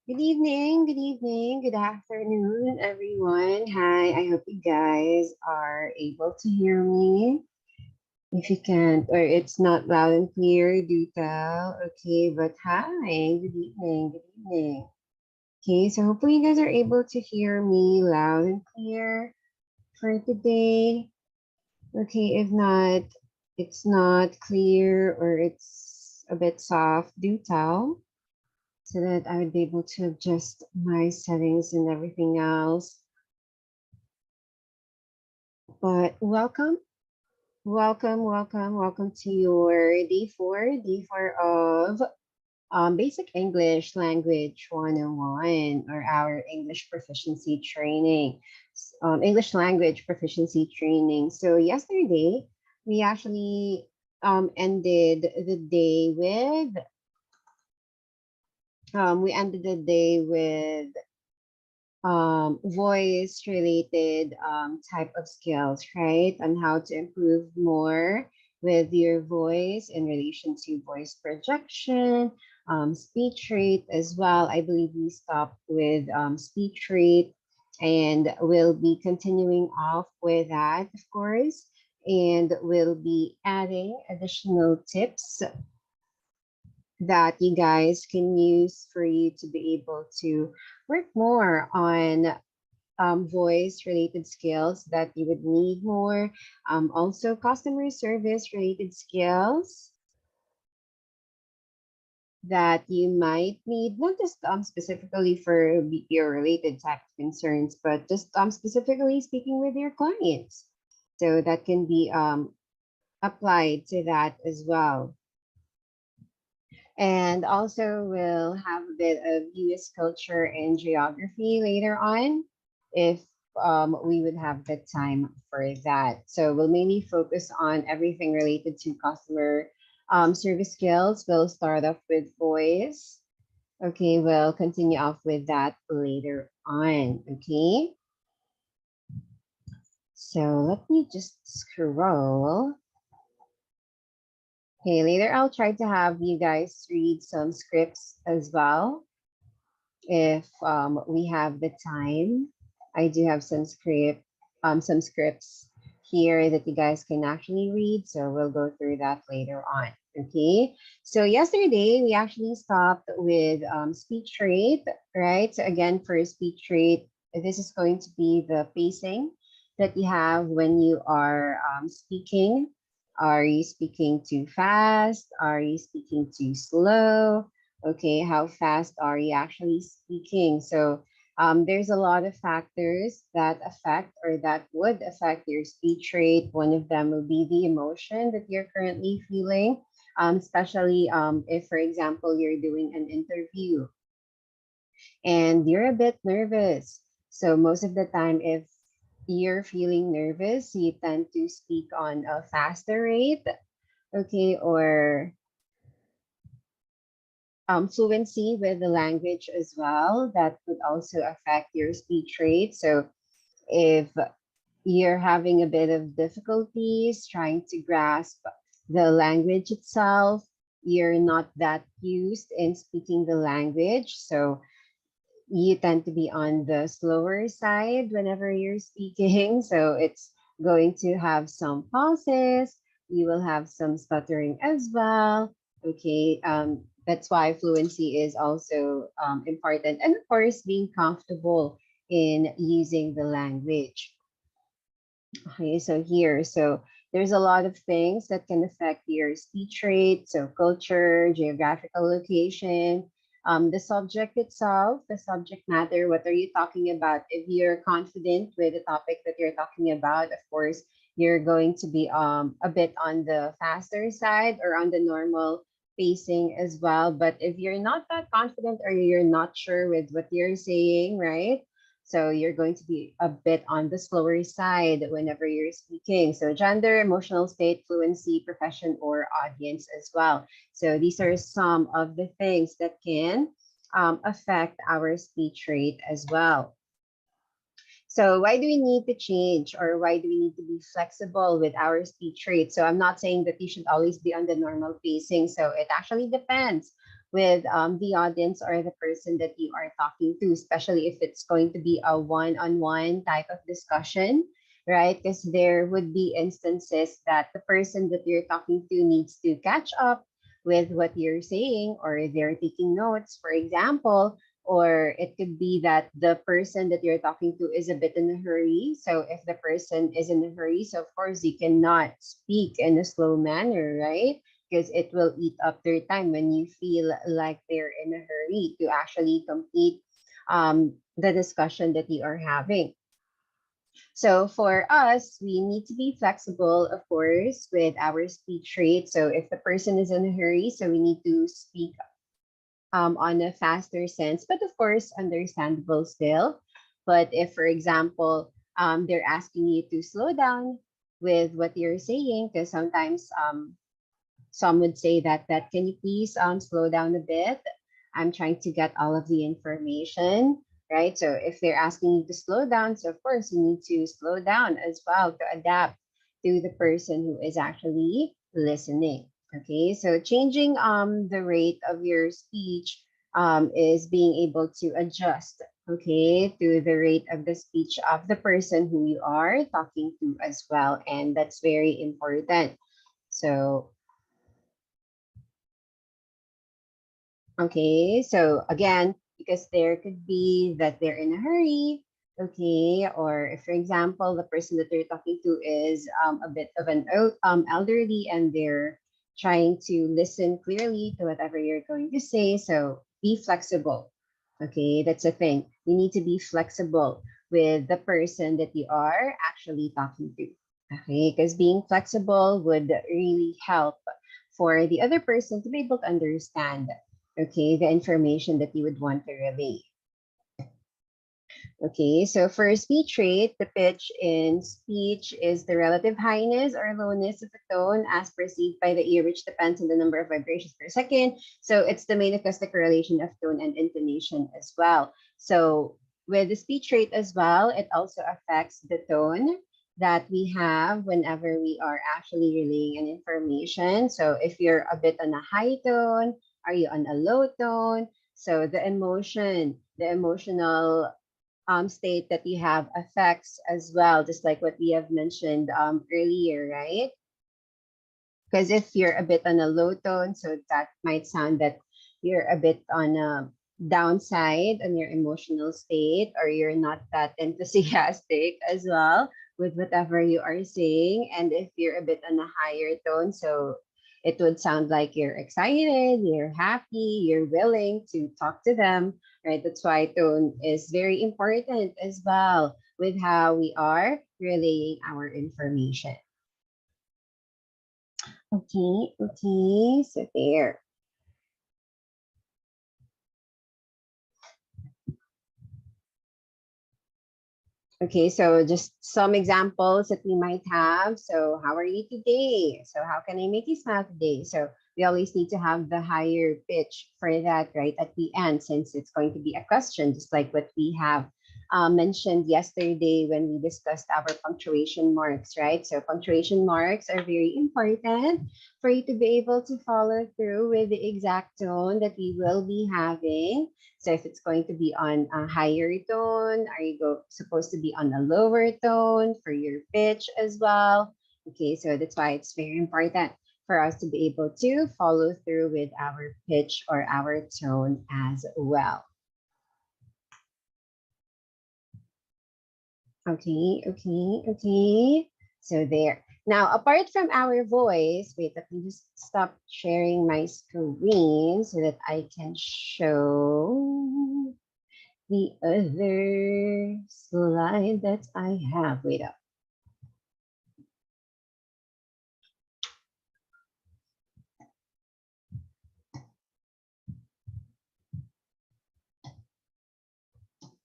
Good afternoon, everyone. Hi, I hope you guys are able to hear me. If you can't, or it's not loud and clear, do tell. Okay, but hi, good evening. Okay, so hopefully you guys are able to hear me loud and clear for today. Okay, if not, it's not clear or it's a bit soft, do tell so that I would be able to adjust my settings and everything else. But welcome to your day four of Basic English Language 101 or our English proficiency training, English language proficiency training. So yesterday we actually ended the day with voice related type of skills, right? On how to improve more with your voice in relation to voice projection, speech rate as well. I believe we stopped with speech rate and we'll be continuing off with that, of course. And we'll be adding additional tips that you guys can use for you to be able to work more on voice related skills that you would need more. Also, customer service related skills that you might need, not just specifically for BPO related type of concerns, but just specifically speaking with your clients. So that can be applied to that as well. And also, we'll have a bit of US culture and geography later on if we would have the time for that. So, we'll mainly focus on everything related to customer service skills. We'll start off with voice. Okay, we'll continue off with that later on. Okay, so let me just scroll. Okay, later I'll try to have you guys read some scripts as well if we have the time. I do have some scripts here that you guys can actually read. So we'll go through that later on. Okay. So yesterday we actually stopped with speech rate, right? So again, for speech rate, this is going to be the pacing that you have when you are speaking. Are you speaking too fast? Are you speaking too slow? Okay, how fast are you actually speaking? So there's a lot of factors that affect or that would affect your speech rate. One of them will be the emotion that you're currently feeling, especially if, for example, you're doing an interview and you're a bit nervous. So most of the time, if you're feeling nervous, you tend to speak on a faster rate, okay, or fluency with the language as well. That could also affect your speech rate. So if you're having a bit of difficulties trying to grasp the language itself, you're not that used in speaking the language. So you tend to be on the slower side whenever you're speaking. So it's going to have some pauses. You will have some stuttering as well. Okay. That's why fluency is also important. And of course, being comfortable in using the language. Okay, so there's a lot of things that can affect your speech rate. So culture, geographical location, the subject itself, the subject matter. What are you talking about? If you're confident with the topic that you're talking about, of course, you're going to be a bit on the faster side or on the normal pacing as well. But if you're not that confident or you're not sure with what you're saying, right? So you're going to be a bit on the slower side whenever you're speaking. So gender, emotional state, fluency, profession, or audience as well. So these are some of the things that can affect our speech rate as well. So why do we need to change or why do we need to be flexible with our speech rate? So I'm not saying that you should always be on the normal pacing. So it actually depends with the audience or the person that you are talking to, especially if it's going to be a one-on-one type of discussion, right? Because there would be instances that the person that you're talking to needs to catch up with what you're saying, or they're taking notes, for example, or it could be that the person that you're talking to is a bit in a hurry. So if the person is in a hurry, so of course you cannot speak in a slow manner, right? Because it will eat up their time when you feel like they're in a hurry to actually complete the discussion that you are having. So for us, we need to be flexible, of course, with our speech rate. So if the person is in a hurry, so we need to speak on a faster sense, but of course, understandable still. But if, for example, they're asking you to slow down with what you're saying, because sometimes some would say that can you please slow down a bit? I'm trying to get all of the information, right? So if they're asking you to slow down, so of course you need to slow down as well to adapt to the person who is actually listening. Okay, so changing the rate of your speech is being able to adjust, okay, to the rate of the speech of the person who you are talking to as well, and that's very important. So okay, so again, because there could be that they're in a hurry, okay, or if, for example, the person that they're talking to is a bit of an elderly and they're trying to listen clearly to whatever you're going to say. So be flexible, okay, that's a thing. You need to be flexible with the person that you are actually talking to, okay, because being flexible would really help for the other person to be able to understand, okay, the information that you would want to relay. Okay, so for speech rate, the pitch in speech is the relative highness or lowness of a tone as perceived by the ear, which depends on the number of vibrations per second. So it's the main acoustic correlation of tone and intonation as well. So with the speech rate as well, it also affects the tone that we have whenever we are actually relaying an information. So if you're a bit on a high tone, are you on a low tone? So the emotion, the emotional state that you have affects as well, just like what we have mentioned earlier, right? Because if you're a bit on a low tone, so that might sound that you're a bit on a downside on your emotional state, or you're not that enthusiastic as well with whatever you are saying. And if you're a bit on a higher tone, so it would sound like you're excited, you're happy, you're willing to talk to them, right? That's why tone is very important as well with how we are relaying our information. Okay, okay, so there. Okay, so just some examples that we might have. So, how are you today? So, how can I make you smile today? So, we always need to have the higher pitch for that right at the end, since it's going to be a question, just like what we have mentioned yesterday when we discussed our punctuation marks, right? So, punctuation marks are very important for you to be able to follow through with the exact tone that we will be having. So if it's going to be on a higher tone, are you supposed to be on a lower tone for your pitch as well? Okay, so that's why it's very important for us to be able to follow through with our pitch or our tone as well. Okay, okay, okay. So there. Now, apart from our voice, wait, let me just stop sharing my screen so that I can show the other slide that I have. Wait up.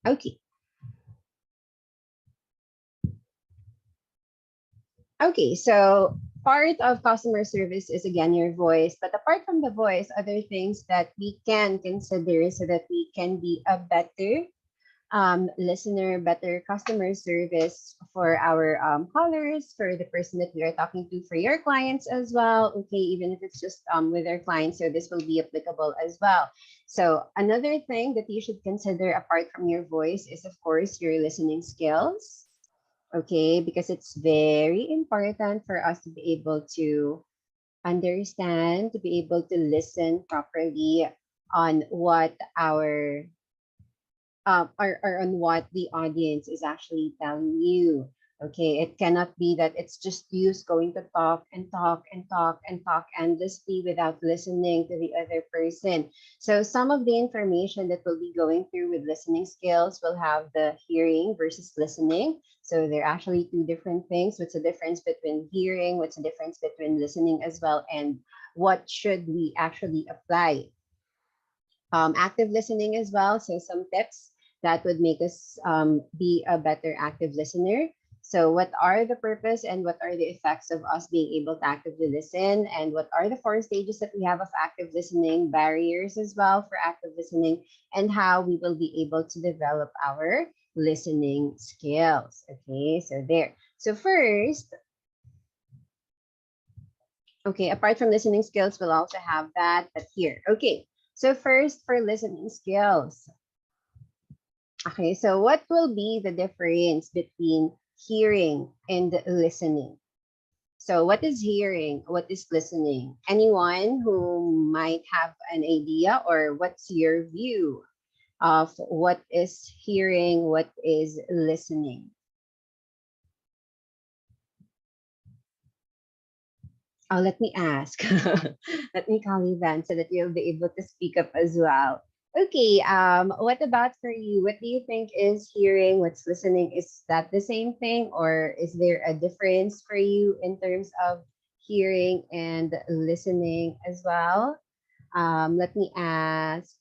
Okay. Okay. So part of customer service is again your voice, but apart from the voice, other things that we can consider so that we can be a better listener, better customer service for our callers, for the person that we are talking to, for your clients as well. Okay, even if it's just with our clients, so this will be applicable as well. So another thing that you should consider apart from your voice is, of course, your listening skills. Okay, because it's very important for us to be able to understand, to be able to listen properly on what our or on what the audience is actually telling you. Okay, it cannot be that it's just you going to talk and talk and talk and talk endlessly without listening to the other person. So some of the information that we'll be going through with listening skills will have the hearing versus listening. So they're actually two different things. What's the difference between hearing? What's the difference between listening as well? And what should we actually apply? Active listening as well. So some tips that would make us be a better active listener. So what are the purpose and what are the effects of us being able to actively listen? And what are the four stages that we have of active listening, barriers as well for active listening, and how we will be able to develop our listening skills. Okay, so there. So first, okay, apart from listening skills, we'll also have that, but here. Okay, so first for listening skills. Okay, so what will be the difference between hearing and listening? So what is hearing? What is listening? Anyone who might have an idea, or what's your view of what is hearing, what is listening? Oh, let me ask. Let me call you then so that you'll be able to speak up as well. Okay, what about for you? What do you think is hearing? What's listening? Is that the same thing, or is there a difference for you in terms of hearing and listening as well? Let me ask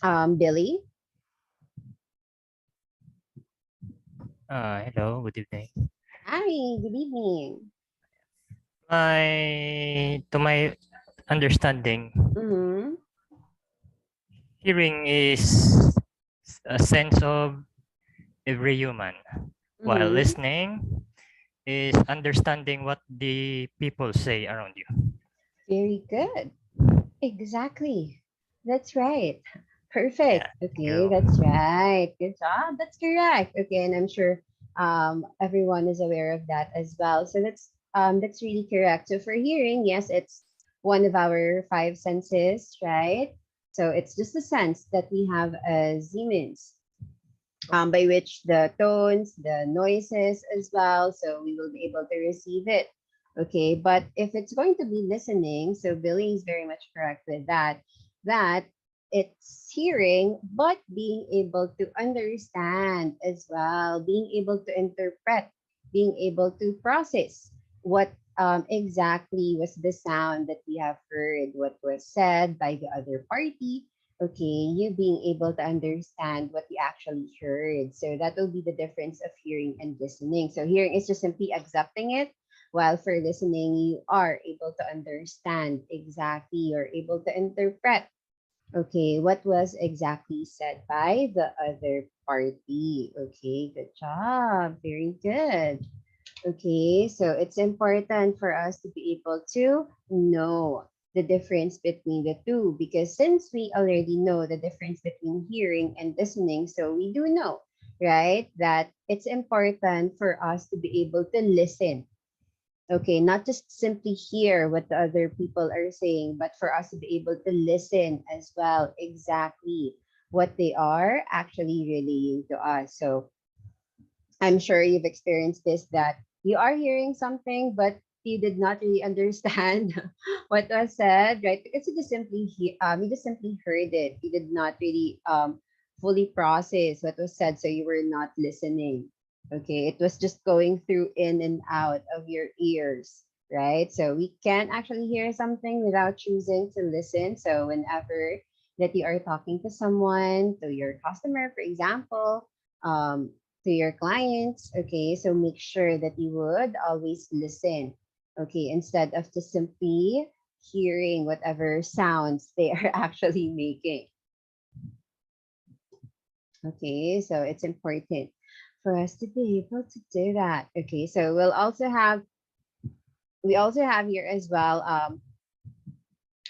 Billy. Hello, good evening. Hi, good evening. To my understanding, Mm-hmm. hearing is a sense of every human, while Mm-hmm. listening is understanding what the people say around you. Very good. Exactly. That's right. Yeah, Perfect. thank Okay, you. that's right. Good job. That's correct. Okay, and I'm sure everyone is aware of that as well. So that's really correct. So for hearing, yes, it's one of our five senses, right? So it's just a sense that we have as humans, by which the tones, the noises as well. So we will be able to receive it. Okay, but if it's going to be listening, so Billy is very much correct with that, that it's hearing, but being able to understand as well, being able to interpret, being able to process what exactly was the sound that we have heard, what was said by the other party. Okay, you being able to understand what you actually heard. So that will be the difference of hearing and listening. So hearing is just simply accepting it, while for listening, you are able to understand exactly, you're able to interpret, okay, what was exactly said by the other party. Okay, good job. Very good. Okay, so it's important for us to be able to know the difference between the two, because since we already know the difference between hearing and listening, so we do know, right, that it's important for us to be able to listen. Okay, not just simply hear what the other people are saying, but for us to be able to listen as well exactly what they are actually relaying to us. So I'm sure you've experienced this, that you are hearing something, but you did not really understand what was said, right? Because you just simply heard it. You did not really fully process what was said, so you were not listening. Okay, it was just going through in and out of your ears, right? So we can actually hear something without choosing to listen. So whenever that you are talking to someone, to your customer, for example, to your clients. Okay, so make sure that you would always listen. Okay, instead of just simply hearing whatever sounds they are actually making. Okay, so it's important for us to be able to do that. Okay, so we also have here as well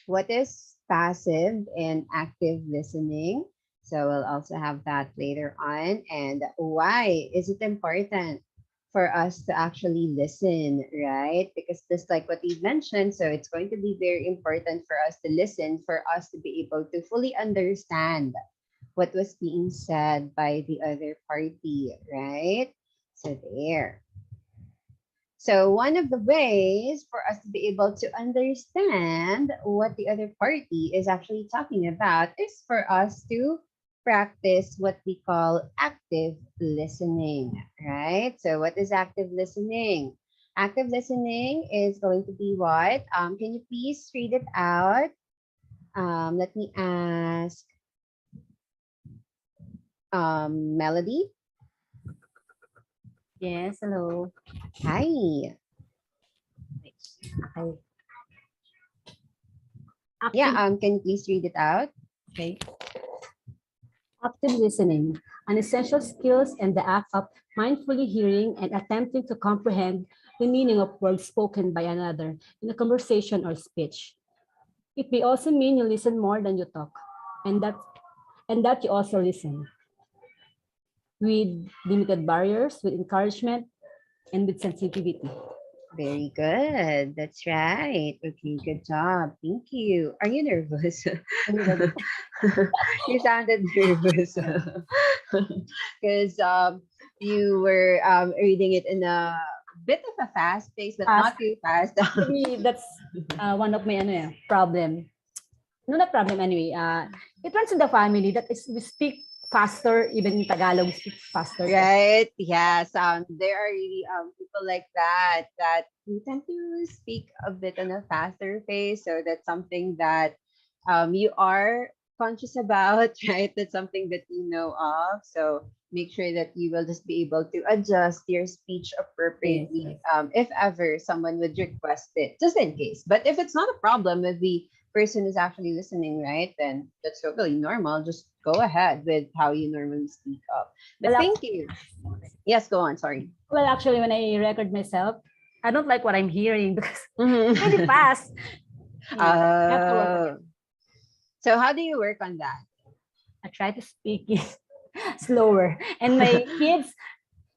what is passive and active listening. So we'll also have that later on. And why is it important for us to actually listen, right? Because just like what we mentioned, so it's going to be very important for us to listen, for us to be able to fully understand what was being said by the other party, right? So there. So one of the ways for us to be able to understand what the other party is actually talking about is for us to practice what we call active listening, right? So what is active listening? Active listening is going to be what? Can you please read it out? Let me ask Melody. Yes, hello. Hi. Okay. Yeah, Active, can you please read it out? okay. Active listening, an essential skills and the act of mindfully hearing and attempting to comprehend the meaning of words spoken by another in a conversation or speech. It may also mean you listen more than you talk, and that you also listen with limited barriers, with encouragement, and with sensitivity. Very good. That's right. Okay, good job. Thank you. Are you nervous? A little bit. You sounded nervous because you were reading it in a bit of a fast pace, but Fast. not too fast. Maybe that's one of my problem. No, not problem anyway. It runs in the family that is we speak faster, even in Tagalog, we speak faster. Right? Yes. There are really people like that who tend to speak a bit on a faster pace. So that's something that you are conscious about, right? That's something that you know of. So make sure that you will just be able to adjust your speech Yes, appropriately yes. if ever someone would request it, just in case. But if it's not a problem, if the person is actually listening, right, then that's totally normal. Just go ahead with how you normally speak up. But Well, thank you. Yes, go on. Sorry. actually, when I record myself, I don't like what I'm hearing because it's really Mhm. fast. I have to work on it. Oh, so how do you work on that? I try to speak it slower. And my kids,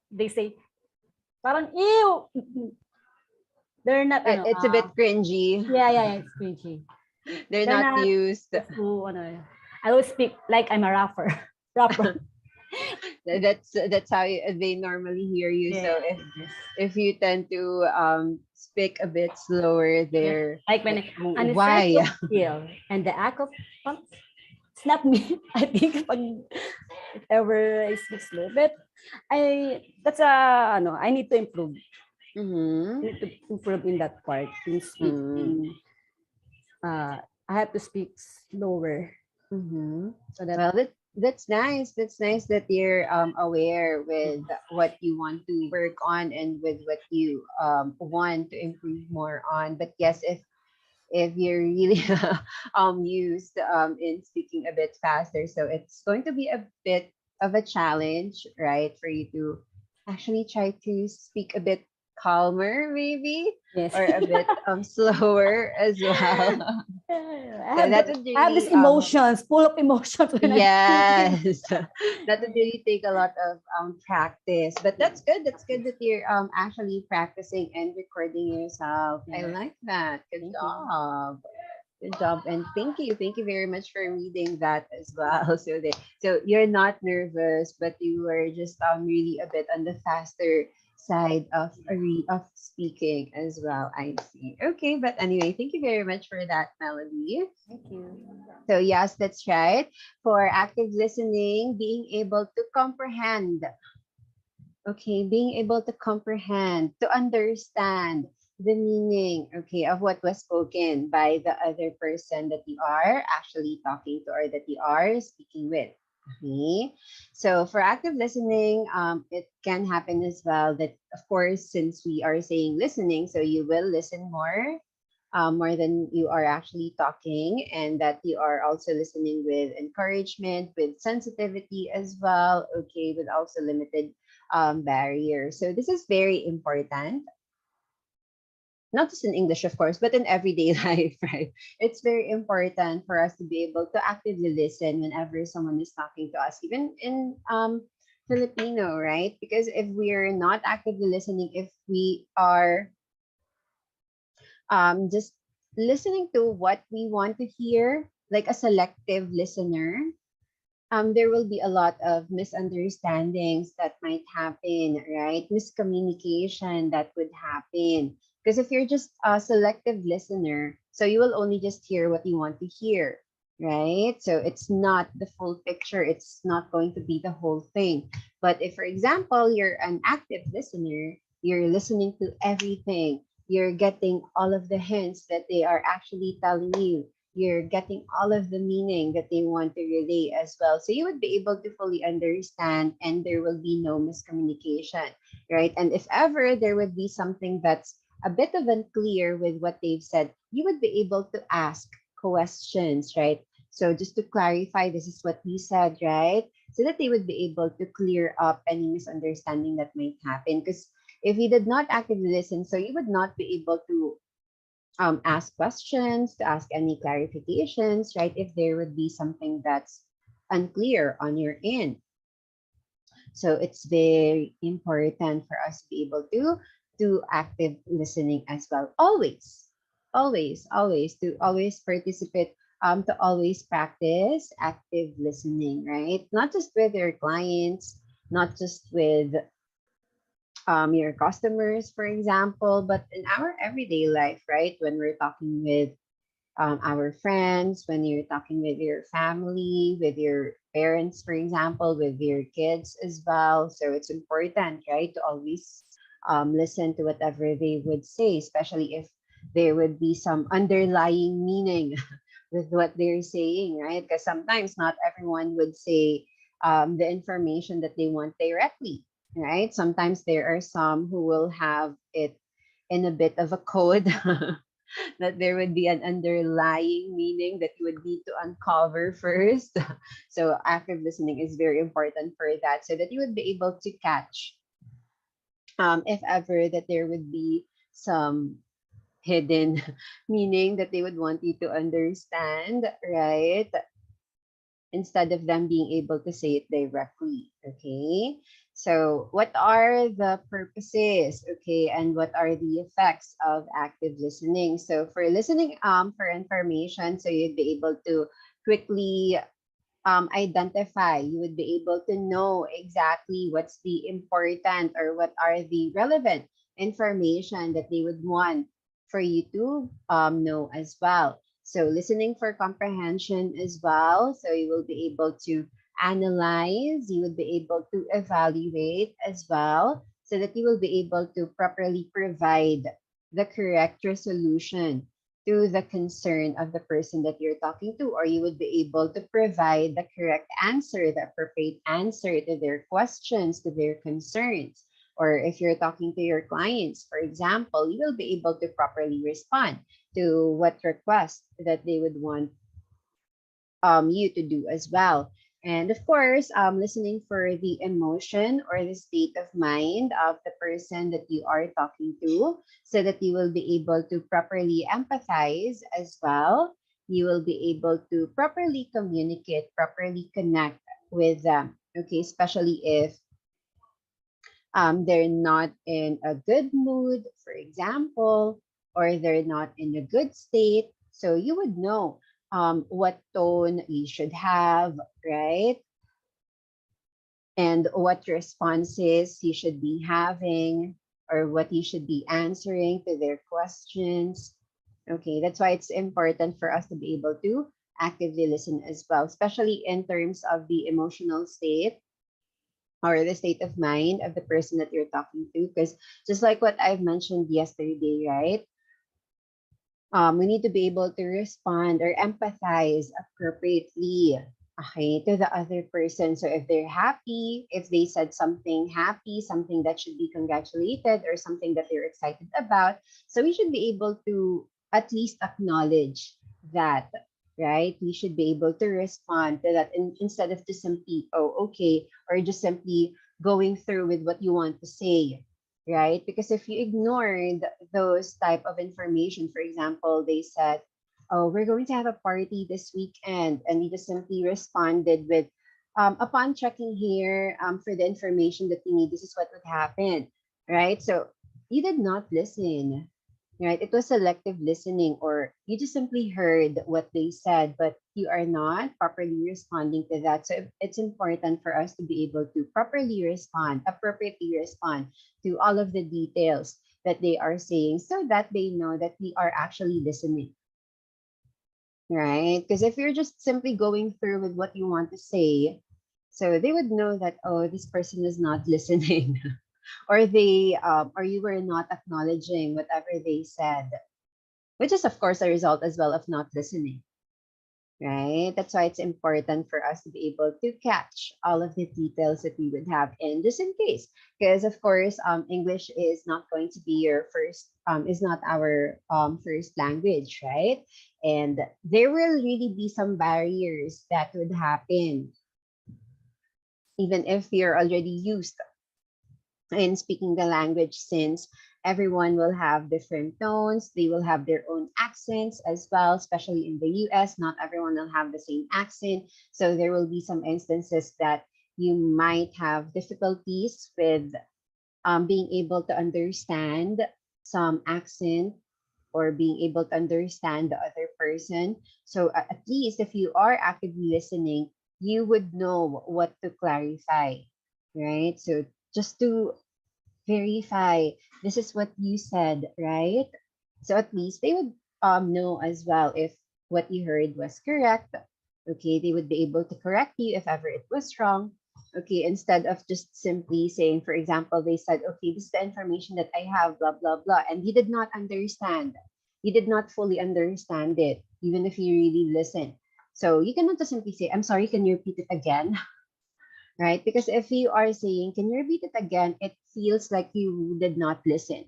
they say, parang, ew! They're not, It's a bit cringy. yeah, it's cringy. They're They're not not used. used to, I will speak like I'm a rapper. Rapper. That's how they normally hear you. Yes, So yes. if you tend to speak a bit slower, Yes. they're Like when like, an why? essential skill and the act of it's not me. I think pag if ever I speak slow, but that's I need to improve. Mm-hmm. I need to improve in that part in speaking. Uh, I have to speak slower Mm-hmm. so that Well, that's nice. That's nice that you're aware with what you want to work on and with what you want to improve more on. But yes, if you're really used in speaking a bit faster, so it's going to be a bit of a challenge, right, for you to actually try to speak a bit calmer, maybe, yes. or a bit slower as well. So that would I have these really emotions, full of emotions when I'm speaking. yes, that would really take a lot of practice. But that's good. That's good that you're actually practicing and recording yourself. I Yeah. like that. Good Thank you. job. Good job. And thank you very much for reading that as well. So you're not nervous, but you were just really a bit on the faster side of speaking as well. I see. Okay, but anyway, thank you very much for that, Melody. Thank you. So yes, that's right. For active listening, being able to comprehend, okay, being able to comprehend, to understand the meaning, okay, of what was spoken by the other person that you are actually talking to or that you are speaking with. Okay. So for active listening, it can happen as well that, of course, since we are saying listening, so you will listen more more than you are actually talking, and that you are also listening with encouragement, with sensitivity as well, okay, with also limited barrier. So this is very important, not just in English, of course, but in everyday life, right? It's very important for us to be able to actively listen whenever someone is talking to us, even in Filipino, right? Because if we're not actively listening, if we are just listening to what we want to hear, like a selective listener, there will be a lot of misunderstandings that might happen, right? Miscommunication that would happen. Because if you're just a selective listener, so you will only just hear what you want to hear, right? So it's not the full picture, it's not going to be the whole thing. But if, for example, you're an active listener, you're listening to everything, you're getting all of the hints that they are actually telling you, you're getting all of the meaning that they want to relay as well. So you would be able to fully understand and there will be no miscommunication, right? And if ever there would be something that's a bit of unclear with what they've said, you would be able to ask questions, right? So just to clarify, this is what we said, right? So that they would be able to clear up any misunderstanding that might happen. Because if you did not actively listen, so you would not be able to ask questions, to ask any clarifications, right? If there would be something that's unclear on your end. So it's very important for us to be able to do active listening as well. Always, always to always participate, to always practice active listening, right? Not just with your clients, not just with your customers, for example, but in our everyday life, right? When we're talking with our friends, when you're talking with your family, with your parents, for example, with your kids as well. So it's important, right, to always listen to whatever they would say, especially if there would be some underlying meaning with what they're saying, right? Because sometimes not everyone would say the information that they want directly, right? Sometimes there are some who will have it in a bit of a code that there would be an underlying meaning that you would need to uncover first. So active listening is very important for that, so that you would be able to catch if ever that there would be some hidden meaning that they would want you to understand, right? Instead of them being able to say it directly. Okay. So, what are the purposes? Okay. And what are the effects of active listening? So, for listening for information, so you'd be able to quickly identify, you would be able to know exactly what's the important or what are the relevant information that they would want for you to know as well. So listening for comprehension as well. So you will be able to analyze, you would be able to evaluate as well, so that you will be able to properly provide the correct resolution to the concern of the person that you're talking to, or you would be able to provide the correct answer, the appropriate answer to their questions, to their concerns. Or if you're talking to your clients, for example, you will be able to properly respond to what request that they would want you to do as well. And of course, listening for the emotion or the state of mind of the person that you are talking to, so that you will be able to properly empathize as well. You will be able to properly communicate, properly connect with them. Okay, especially if they're not in a good mood, for example, or they're not in a good state. So you would know what tone you should have, right? And what responses you should be having, or what you should be answering to their questions. Okay, that's why it's important for us to be able to actively listen as well, especially in terms of the emotional state or the state of mind of the person that you're talking to. Because just like what I've mentioned yesterday, right? We need to be able to respond or empathize appropriately, okay, to the other person. So if they're happy, if they said something happy, something that should be congratulated, or something that they're excited about, so we should be able to at least acknowledge that, right? We should be able to respond to that instead of just simply, oh, okay, or just simply going through with what you want to say, right? Because if you ignored those type of information, for example, they said, oh, we're going to have a party this weekend, and you just simply responded with, upon checking here, for the information that you need, this is what would happen, right? So you did not listen, right? It was selective listening, or you just simply heard what they said, but you are not properly responding to that. So it's important for us to be able to properly respond, appropriately respond to all of the details that they are saying, so that they know that we are actually listening, right? Because if you're just simply going through with what you want to say, so they would know that, oh, this person is not listening, or or you were not acknowledging whatever they said, which is of course a result as well of not listening, right? That's why it's important for us to be able to catch all of the details that we would have in, just in case, because of course, English is not going to be your first, is not our first language, right? And there will really be some barriers that would happen, even if you're already used in speaking the language, since everyone will have different tones, they will have their own accents as well, especially in the US. Not everyone will have the same accent. So there will be some instances that you might have difficulties with being able to understand some accent, or being able to understand the other person. So at least if you are actively listening, you would know what to clarify, right? So just to verify, this is what you said, right? So at least they would know as well if what you heard was correct. Okay, they would be able to correct you if ever it was wrong. Okay, instead of just simply saying, for example, they said, okay, this is the information that I have, blah, blah, blah, and you did not understand. You did not fully understand it, even if you really listen. So you cannot just simply say, I'm sorry, can you repeat it again? Right? Because if you are saying, can you repeat it again? It feels like you did not listen,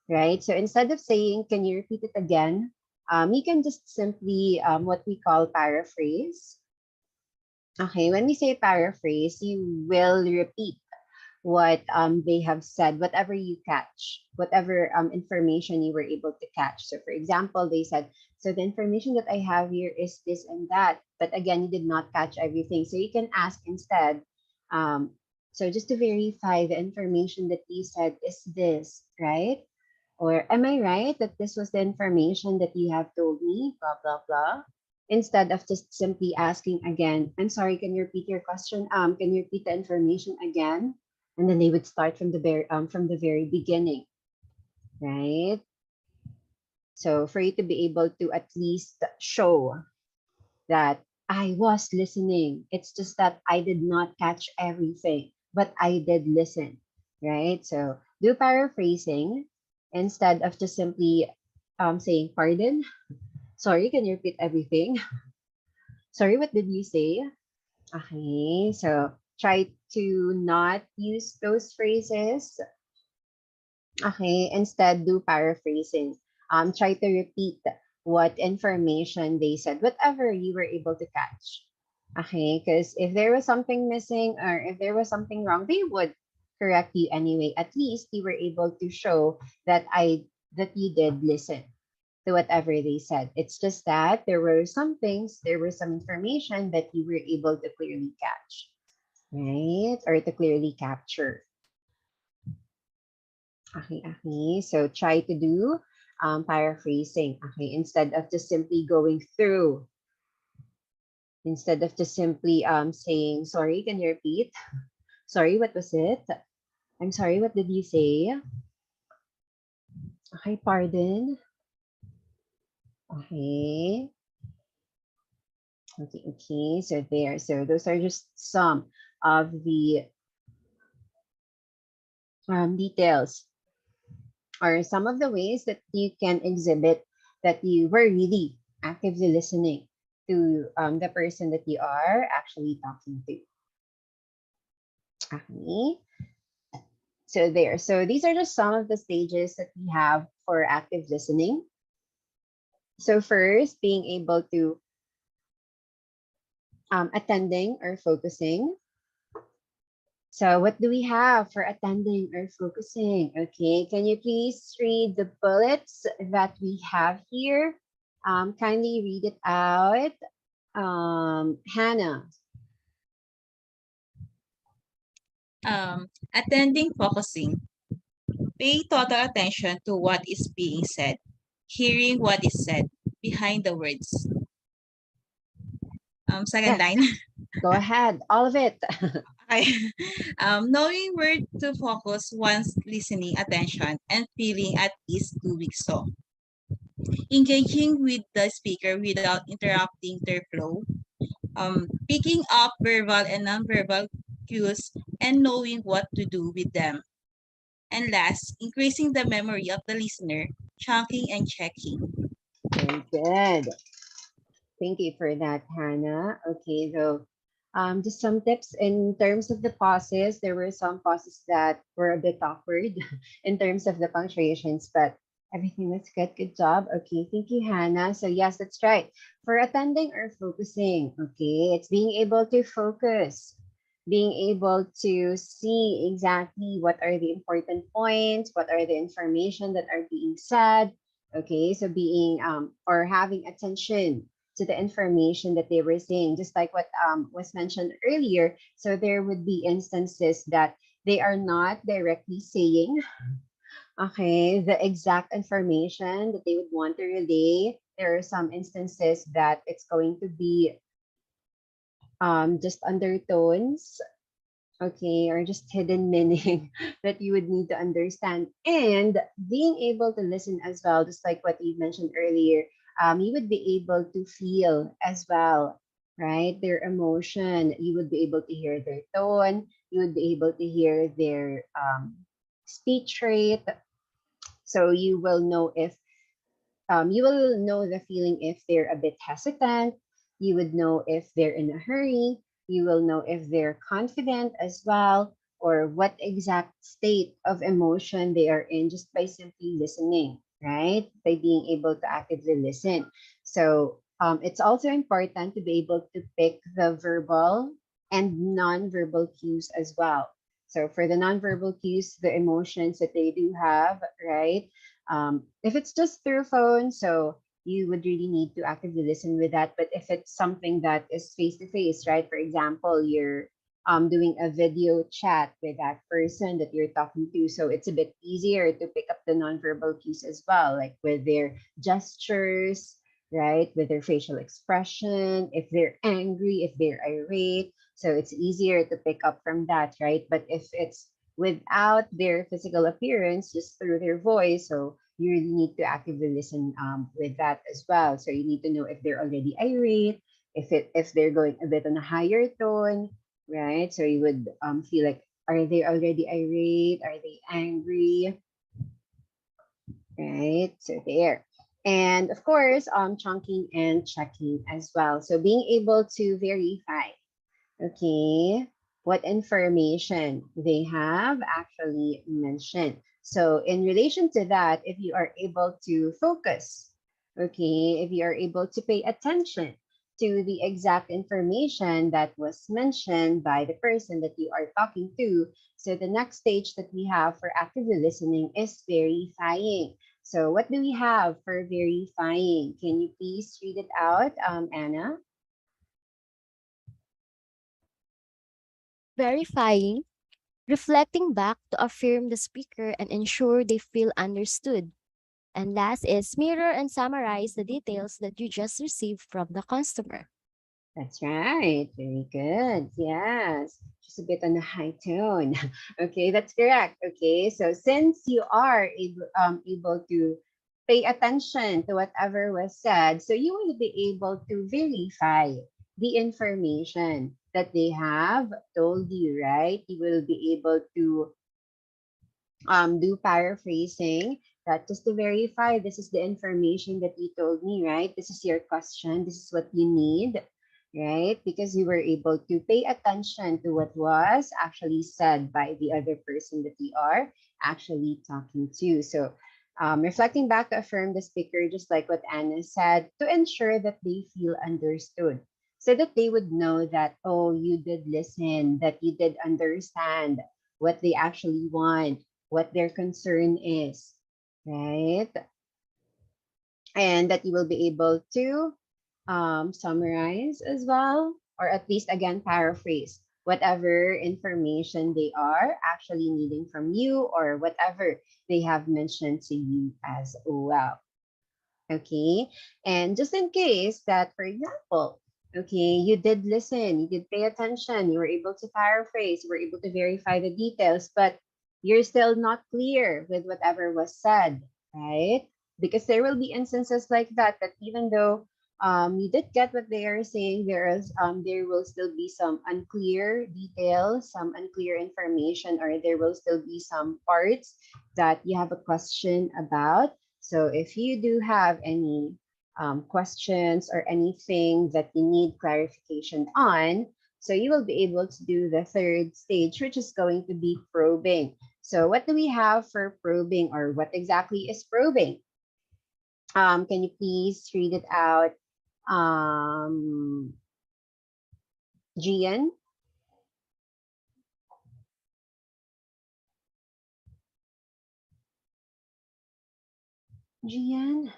right? So instead of saying, can you repeat it again? You can just simply, what we call paraphrase. Okay, when we say paraphrase, you will repeat what they have said, whatever you catch, whatever information you were able to catch. So, for example, they said, so the information that I have here is this and that. But again, you did not catch everything. So you can ask instead, um, so just to verify the information that you said is this, right? Or am I right that this was the information that you have told me? Blah, blah, blah. Instead of just simply asking again, I'm sorry, can you repeat your question? Can you repeat the information again? And then they would start from the very beginning, right? So for you to be able to at least show that I was listening. It's just that I did not catch everything, but I did listen, right? So do paraphrasing instead of just simply saying, pardon, sorry, can you repeat everything? Sorry, what did you say? Okay, so try to not use those phrases. Okay, instead do paraphrasing. Try to repeat what information they said, whatever you were able to catch. Okay, because if there was something missing, or if there was something wrong, they would correct you anyway. At least you were able to show that you did listen to whatever they said. It's just that there were some things, there was some information that you were able to clearly catch, right? Or to clearly capture. Okay, okay. So try to do paraphrasing. Okay, instead of just simply going through, instead of just simply saying, sorry, can you repeat? Sorry, what was it? I'm sorry, what did you say? Okay, pardon. Okay. Okay, okay. So there. So those are just some of the details, or some of the ways that you can exhibit that you were really actively listening to the person that you are actually talking to. Okay. So there. So these are just some of the stages that we have for active listening. So first, being able to attending or focusing. So what do we have for attending or focusing? Okay, can you please read the bullets that we have here? Kindly read it out. Hannah. Attending focusing. Pay total attention to what is being said, hearing what is said behind the words. Second Yes, line. go ahead. All of it. Okay. Knowing where to focus one's listening attention and feeling at ease doing so. Engaging with the speaker without interrupting their flow. Picking up verbal and nonverbal cues and knowing what to do with them. And last, increasing the memory of the listener, chunking and checking. Very good. Thank you for that, Hannah. Okay, so just some tips in terms of the pauses. There were some pauses that were a bit awkward in terms of the punctuations, but everything was good. Good job. Okay, thank you, Hannah. So yes, that's right. For attending or focusing, okay, it's being able to focus, being able to see exactly what are the important points, what are the information that are being said. Okay, so being or having attention to the information that they were saying, just like what was mentioned earlier. So there would be instances that they are not directly saying, okay, the exact information that they would want to relay. There are some instances that it's going to be just undertones, okay, or just hidden meaning that you would need to understand. And being able to listen as well, just like what you mentioned earlier, you would be able to feel as well, right? Their emotion. You would be able to hear their tone. You would be able to hear their speech rate. So you will know the feeling if they're a bit hesitant. You would know if they're in a hurry. You will know if they're confident as well, or what exact state of emotion they are in just by simply listening, right? By being able to actively listen. So it's also important to be able to pick the verbal and non-verbal cues as well. So for the non-verbal cues, the emotions that they do have, right? If it's just through phone, so you would really need to actively listen with that. But if it's something that is face to face, right? For example, you're doing a video chat with that person that you're talking to, so it's a bit easier to pick up the nonverbal cues as well, like with their gestures, right? With their facial expression, if they're angry, if they're irate. So it's easier to pick up from that, right? But if it's without their physical appearance, just through their voice. So you really need to actively listen with that as well. So you need to know if they're already irate, if they're going a bit on a higher tone, right? So you would feel like, are they already irate? Are they angry? Right? So there. And of course, chunking and checking as well. So being able to verify, okay, what information they have actually mentioned. So in relation to that, if you are able to focus, okay, if you are able to pay attention to the exact information that was mentioned by the person that you are talking to, so the next stage that we have for actively listening is verifying. So what do we have for verifying? Can you please read it out, Anna? Verifying, reflecting back to affirm the speaker and ensure they feel understood. And last is mirror and summarize the details that you just received from the customer. That's right. Very good. Yes. Just a bit on the high tone. Okay, that's correct. Okay, so since you are able to pay attention to whatever was said, so you will be able to verify the information that they have told you, right? You will be able to do paraphrasing, that just to verify this is the information that you told me, right? This is your question, this is what you need, right? Because you were able to pay attention to what was actually said by the other person that you are actually talking to. So Reflecting back to affirm the speaker, just like what Anna said, to ensure that they feel understood. So that they would know that, oh, you did listen, that you did understand what they actually want, what their concern is, right? And that you will be able to summarize as well, or at least again paraphrase whatever information they are actually needing from you or whatever they have mentioned to you as well. Okay. And just in case that, for example, okay, you did listen, you did pay attention, you were able to paraphrase, you were able to verify the details, but you're still not clear with whatever was said, right? Because there will be instances like that, that even though you did get what they are saying, there will still be some unclear details, some unclear information, or there will still be some parts that you have a question about. So if you do have any questions or anything that you need clarification on, so you will be able to do the third stage, which is going to be probing. So what do we have for probing, or what exactly is probing? Can you please read it out, Gian? Gian?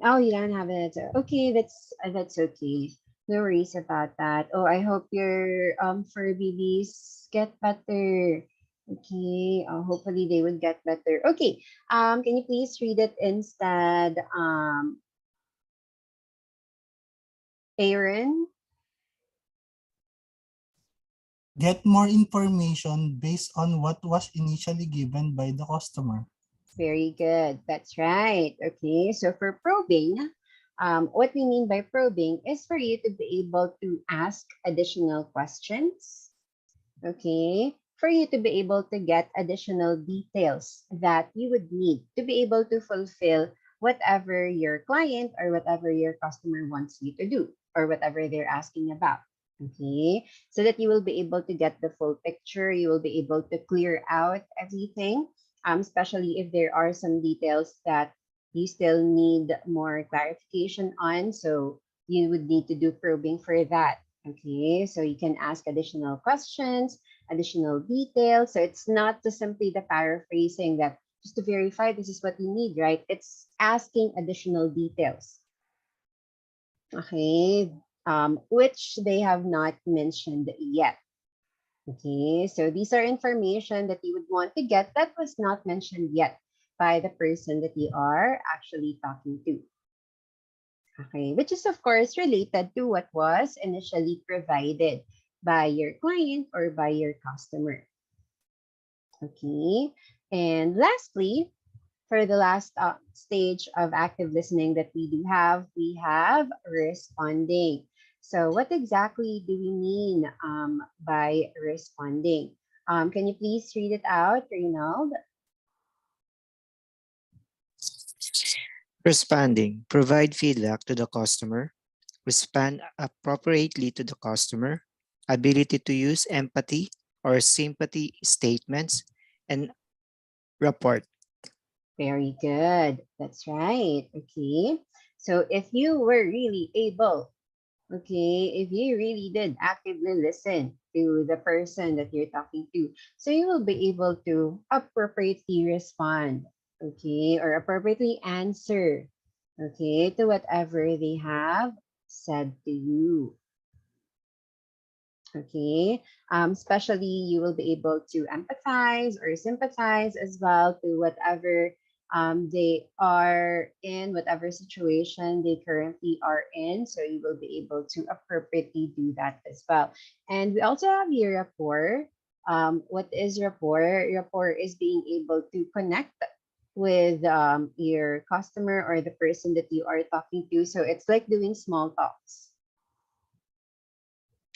Oh, you don't have it. Okay, that's okay. No worries about that. Oh, I hope your fur babies get better. Okay, hopefully they would get better. Okay, can you please read it instead, Aaron? Get more information based on what was initially given by the customer. Very good. That's right. Okay, so for probing, what we mean by probing is for you to be able to ask additional questions. Okay, for you to be able to get additional details that you would need to be able to fulfill whatever your client or whatever your customer wants you to do, or whatever they're asking about. Okay, so that you will be able to get the full picture, you will be able to clear out everything, especially if there are some details that you still need more clarification on. So you would need to do probing for that. Okay, so you can ask additional questions, additional details. So it's not just simply the paraphrasing that just to verify this is what you need, right? It's asking additional details. Okay, which they have not mentioned yet. Okay, so these are information that you would want to get that was not mentioned yet by the person that you are actually talking to. Okay, which is of course related to what was initially provided by your client or by your customer. Okay, and lastly, for the last stage of active listening that we have responding. So what exactly do we mean by responding? Can you please read it out, Reynald? Responding, provide feedback to the customer, respond appropriately to the customer, ability to use empathy or sympathy statements, and report. Very good. That's right. Okay. So if you were really able, okay, if you really did actively listen to the person that you're talking to, so you will be able to appropriately respond, okay, or appropriately answer, okay, to whatever they have said to you. Okay, especially you will be able to empathize or sympathize as well to whatever they are in, whatever situation they currently are in. So you will be able to appropriately do that as well. And we also have your rapport. What is rapport? Rapport is being able to connect with your customer or the person that you are talking to. So it's like doing small talks.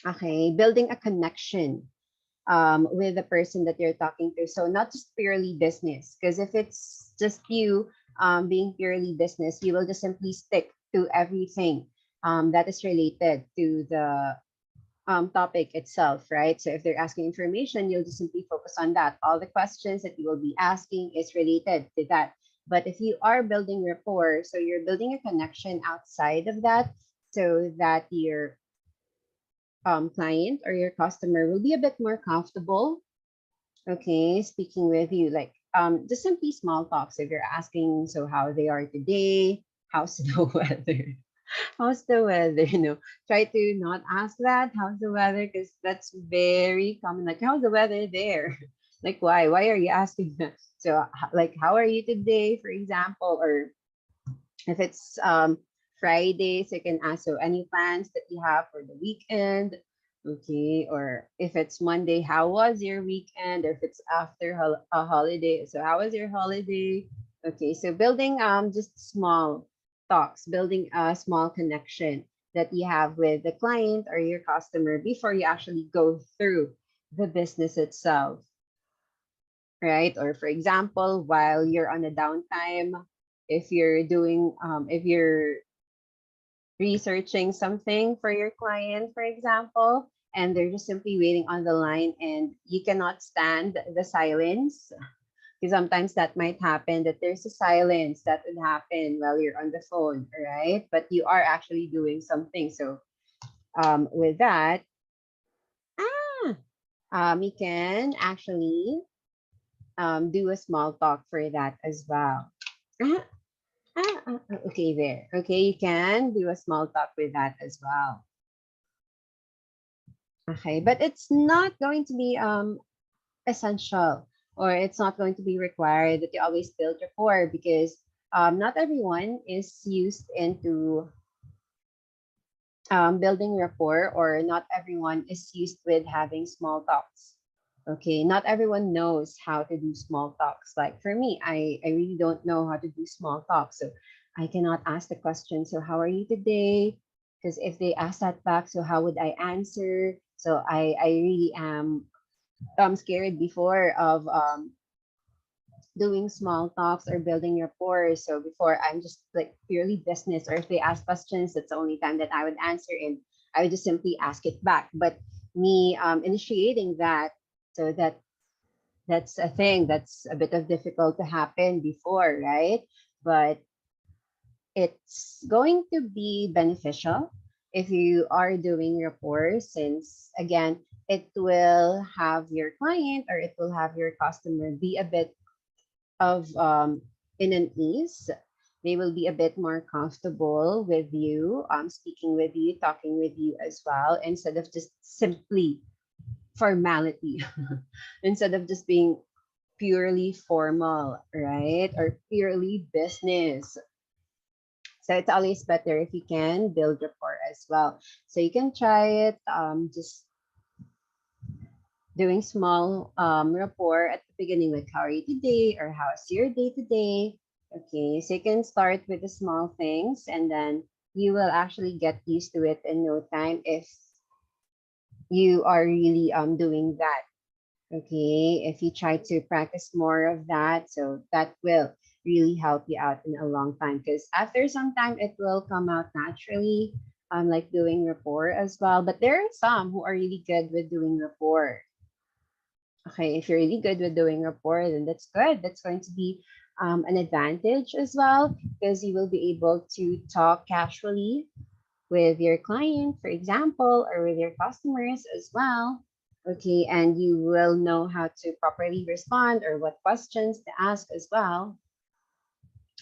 Okay, building a connection with the person that you're talking to. So not just purely business, because if it's just you being purely business, you will just simply stick to everything that is related to the topic itself, right? So if they're asking information, you'll just simply focus on that. All the questions that you will be asking is related to that. But if you are building rapport, so you're building a connection outside of that, so that your client or your customer will be a bit more comfortable, okay, speaking with you, like just simply small talks. If you're asking, so how they are today, how's the weather? How's the weather? Try to not ask that. How's the weather? Because that's very common. Like, how's the weather there? Like, why? Why are you asking that? So, like, how are you today, for example? Or if it's Friday, so you can ask, so any plans that you have for the weekend? Okay. Or if it's Monday, how was your weekend? Or if it's after a holiday, so how was your holiday? Okay. So building just small talks, building a small connection that you have with the client or your customer before you actually go through the business itself, right? Or for example, while you're on a downtime, if you're researching something for your client, for example, and they're just simply waiting on the line and you cannot stand the silence, because sometimes that might happen that there's a silence that would happen while you're on the phone, right? But you are actually doing something. So with that, you can actually do a small talk for that as well. Ah, okay, there. Okay, you can do a small talk with that as well. Okay, but it's not going to be essential, or it's not going to be required that you always build rapport, because not everyone is used into building rapport, or not everyone is used with having small talks. Okay, not everyone knows how to do small talks. Like for me, I really don't know how to do small talks. So I cannot ask the question, so how are you today? Because if they ask that back, so how would I answer? So I really am scared before of doing small talks or building rapport. So before, I'm just like purely business, or if they ask questions, that's the only time that I would answer, and I would just simply ask it back. But me initiating that, so that's a thing that's a bit of difficult to happen before, right? But it's going to be beneficial if you are doing rapport, since again, it will have your client or it will have your customer be a bit of in an ease. They will be a bit more comfortable with you, speaking with you, talking with you as well, instead of just simply formality, instead of just being purely formal, right? Or purely business. So it's always better if you can build rapport as well. So you can try it, just doing small rapport at the beginning, like how are you today, or how's your day today? Okay, so you can start with the small things, and then you will actually get used to it in no time if you are really doing that. Okay, if you try to practice more of that, so that will really help you out in a long time, because after some time it will come out naturally, like doing rapport as well. But there are some who are really good with doing rapport. Okay, if you're really good with doing rapport, then that's good. That's going to be an advantage as well, because you will be able to talk casually with your client, for example, or with your customers as well. Okay, and you will know how to properly respond or what questions to ask as well.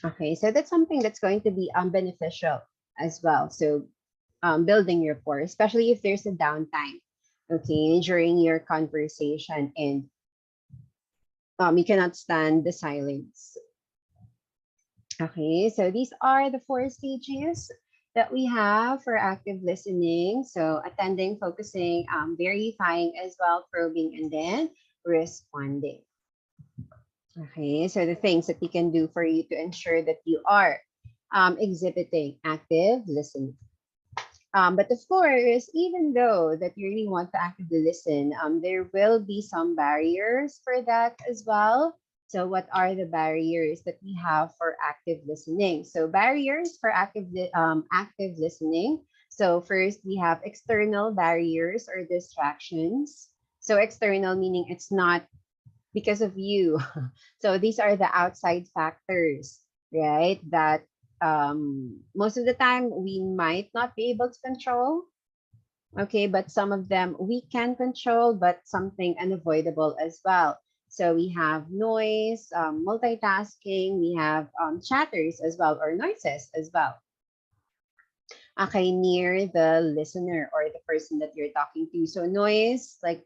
Okay, so that's something that's going to be beneficial as well. So building rapport, especially if there's a downtime, okay, during your conversation, and you cannot stand the silence. Okay, so these are the 4 stages that we have for active listening. So attending, focusing, verifying as well, probing, and then responding. Okay, so the things that you can do for you to ensure that you are exhibiting active listening. But of course, even though that you really want to actively listen, there will be some barriers for that as well. So what are the barriers that we have for active listening? So barriers for active listening. So first, we have external barriers or distractions. So external meaning it's not because of you. So these are the outside factors, right? That most of the time we might not be able to control. Okay, but some of them we can control, but something unavoidable as well. So we have noise, multitasking, we have chatters as well, or noises as well. Okay, near the listener or the person that you're talking to. So noise, like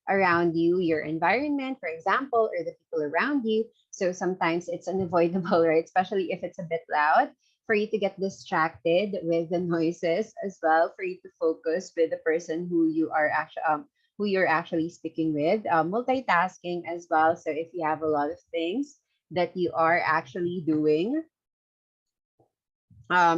around you, your environment, for example, or the people around you. So sometimes it's unavoidable, right? Especially if it's a bit loud, for you to get distracted with the noises as well, for you to focus with the person who you're actually speaking with. Multitasking as well. So if you have a lot of things that you are actually doing,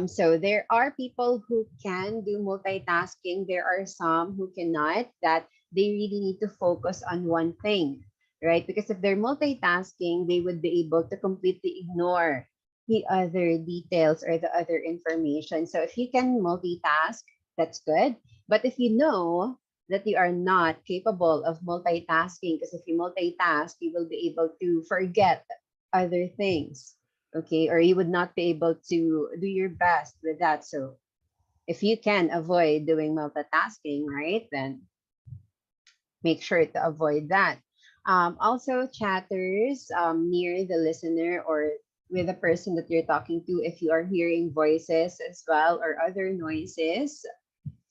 so there are people who can do multitasking. There are some who cannot, that they really need to focus on one thing, right? Because if they're multitasking, they would be able to completely ignore the other details or the other information. So if you can multitask, that's good. But if you know that you are not capable of multitasking, because if you multitask, you will be able to forget other things, okay, or you would not be able to do your best with that. So if you can avoid doing multitasking, right, then make sure to avoid that. Also chatters near the listener or with the person that you're talking to, if you are hearing voices as well or other noises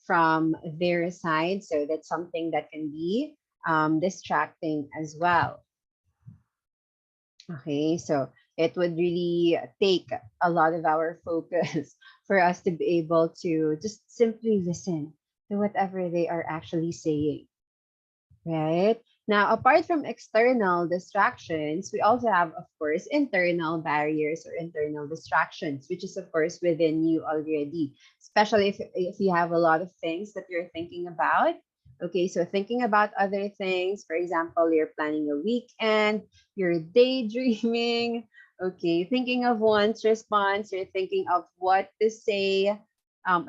from their side, so that's something that can be distracting as well. Okay, so it would really take a lot of our focus for us to be able to just simply listen to whatever they are actually saying, right? Now, apart from external distractions, we also have, of course, internal barriers or internal distractions, which is, of course, within you already, especially if you have a lot of things that you're thinking about. Okay, so thinking about other things, for example, you're planning a weekend, you're daydreaming, okay, thinking of one's response, you're thinking of what to say,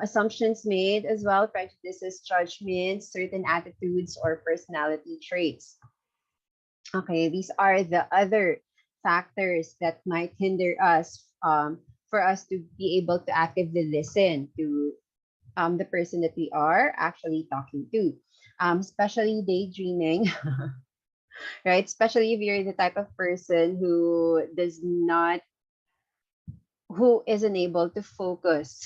assumptions made as well, prejudices, judgments, certain attitudes, or personality traits. Okay, these are the other factors that might hinder us for us to be able to actively listen to the person that we are actually talking to. Especially daydreaming, right? Especially if you're the type of person who isn't able to focus,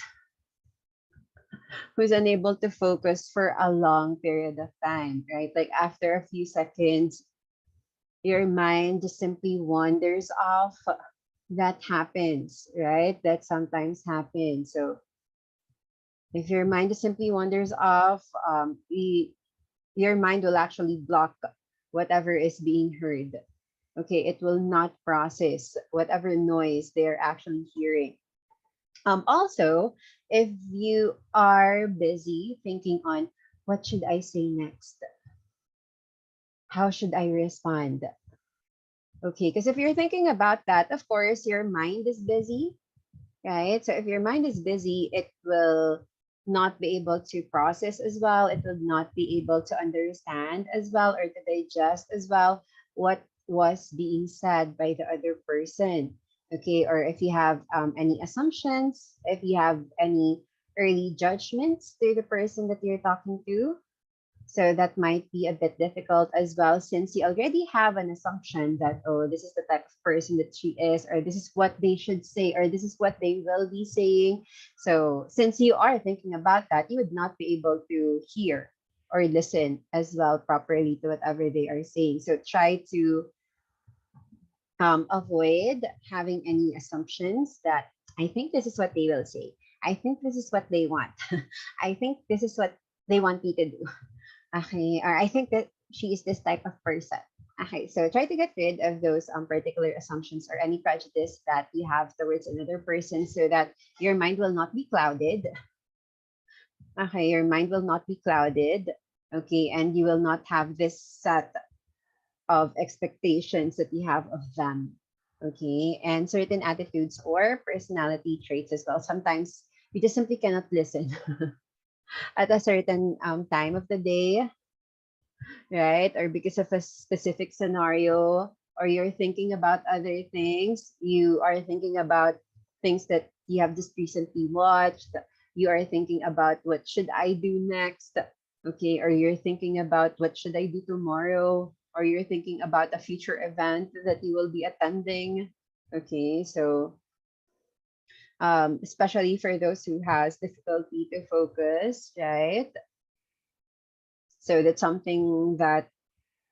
who's unable to focus for a long period of time, right? Like after a few seconds, your mind just simply wanders off. That happens, right? That sometimes happens. So if your mind just simply wanders off, your mind will actually block whatever is being heard. Okay, it will not process whatever noise they're actually hearing. Also, if you are busy thinking on what should I say next, how should I respond? Okay, because if you're thinking about that, of course, your mind is busy, right? So if your mind is busy, it will not be able to process as well. It will not be able to understand as well or to digest as well what was being said by the other person. Okay, or if you have any assumptions, if you have any early judgments to the person that you're talking to, so that might be a bit difficult as well, since you already have an assumption that, oh, this is the type of person that she is, or this is what they should say, or this is what they will be saying. So since you are thinking about that, you would not be able to hear or listen as well properly to whatever they are saying. So try to avoid having any assumptions that I think this is what they will say. I think this is what they want. I think this is what they want me to do. Okay, or I think that she is this type of person. Okay, so try to get rid of those particular assumptions or any prejudice that you have towards another person so that your mind will not be clouded. Okay, your mind will not be clouded. Okay, and you will not have this set of expectations that you have of them. Okay, and certain attitudes or personality traits as well. Sometimes You just simply cannot listen at a certain time of the day, right? Or because of a specific scenario, or you're thinking about other things. You are thinking about things that you have just recently watched. You are thinking about what should I do next? Okay, or you're thinking about what should I do tomorrow? Or you're thinking about a future event that you will be attending. Okay, so especially for those who has difficulty to focus, right? So that's something that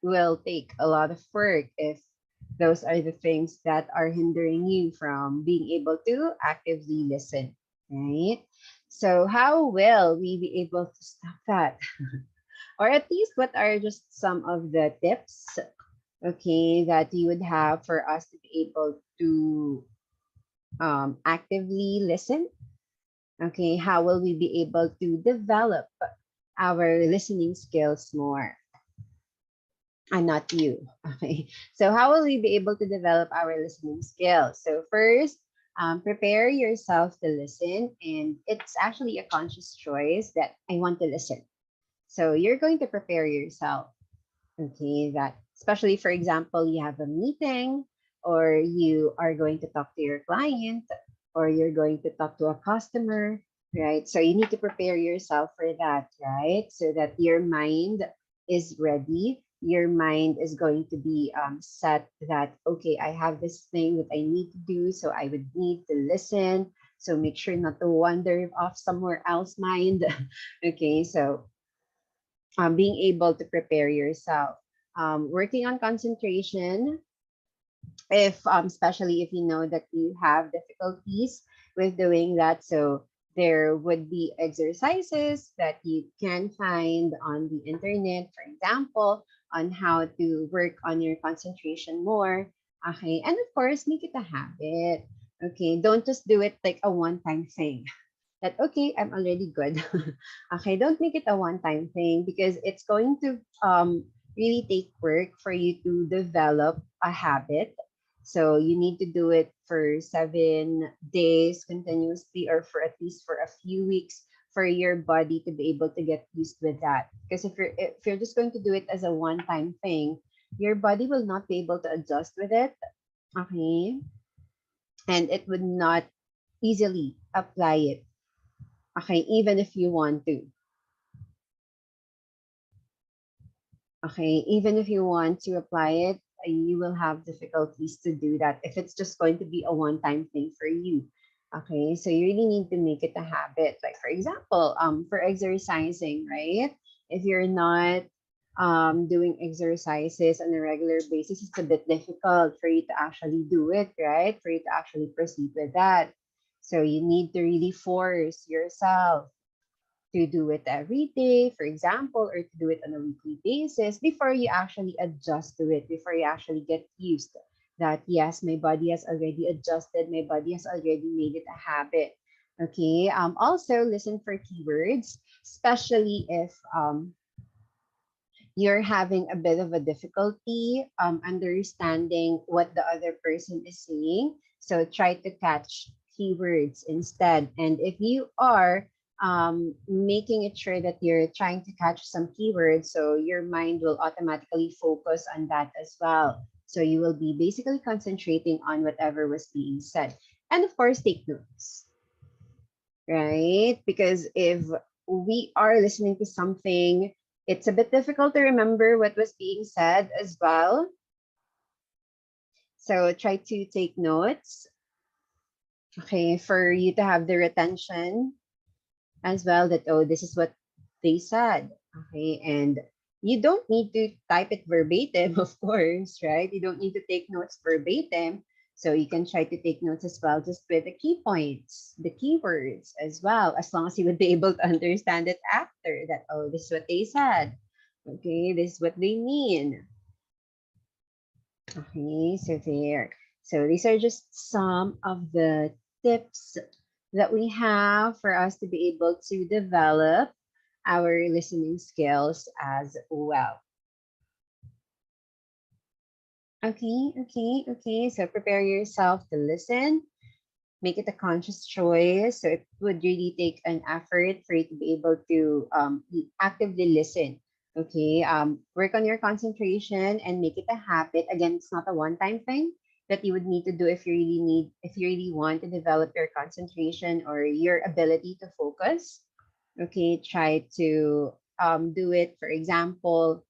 will take a lot of work if those are the things that are hindering you from being able to actively listen, right? So how will we be able to stop that? Or at least what are just some of the tips, okay, that you would have for us to be able to actively listen? Okay, how will we be able to develop our listening skills more? And not you. Okay. So how will we be able to develop our listening skills? So first, prepare yourself to listen, and it's actually a conscious choice that I want to listen. So you're going to prepare yourself. Okay, that especially for example, you have a meeting, or you are going to talk to your client, or you're going to talk to a customer, right? So you need to prepare yourself for that, right? So that your mind is ready. Your mind is going to be set that, okay, I have this thing that I need to do, so I would need to listen. So make sure not to wander off somewhere else mind. Okay, so being able to prepare yourself. Working on concentration, if especially if you know that you have difficulties with doing that, so there would be exercises that you can find on the internet, for example, on how to work on your concentration more. Okay, and of course, make it a habit. Okay, don't just do it like a one-time thing that okay, I'm already good. Okay, don't make it a one-time thing because it's going to really take work for you to develop a habit. So you need to do it for 7 days continuously, or for at least for a few weeks for your body to be able to get used with that. Because if you're just going to do it as a one-time thing, your body will not be able to adjust with it. Okay, and it would not easily apply it. Okay, even if you want to. Okay, even if you want to apply it, you will have difficulties to do that if it's just going to be a one-time thing for you. Okay, so you really need to make it a habit. Like for example, for exercising, right? If you're not doing exercises on a regular basis, it's a bit difficult for you to actually do it, right? For you to actually proceed with that. So you need to really force yourself to do it every day, for example, or to do it on a weekly basis before you actually adjust to it, before you actually get used that, yes, my body has already adjusted, my body has already made it a habit. Okay. Also, listen for keywords, especially if you're having a bit of a difficulty understanding what the other person is saying. So try to catch keywords instead. And if you are making it sure that you're trying to catch some keywords, so your mind will automatically focus on that as well. So you will be basically concentrating on whatever was being said. And of course, take notes, right? Because if we are listening to something, it's a bit difficult to remember what was being said as well. So try to take notes, okay, for you to have the retention as well that, oh, this is what they said, okay? And you don't need to type it verbatim, of course, right? You don't need to take notes verbatim. So you can try to take notes as well, just with the key points, the keywords as well, as long as you would be able to understand it after that, oh, this is what they said. Okay, this is what they mean. Okay, so there. So these are just some of the tips that we have for us to be able to develop our listening skills as well. Okay. So prepare yourself to listen. make it a conscious choice. So it would really take an effort for you to be able to actively listen. Okay. Work on your concentration and make it a habit. Again, it's not a one-time thing that you would need to do if you really want to develop your concentration or your ability to focus. Okay. Try to do it, for example,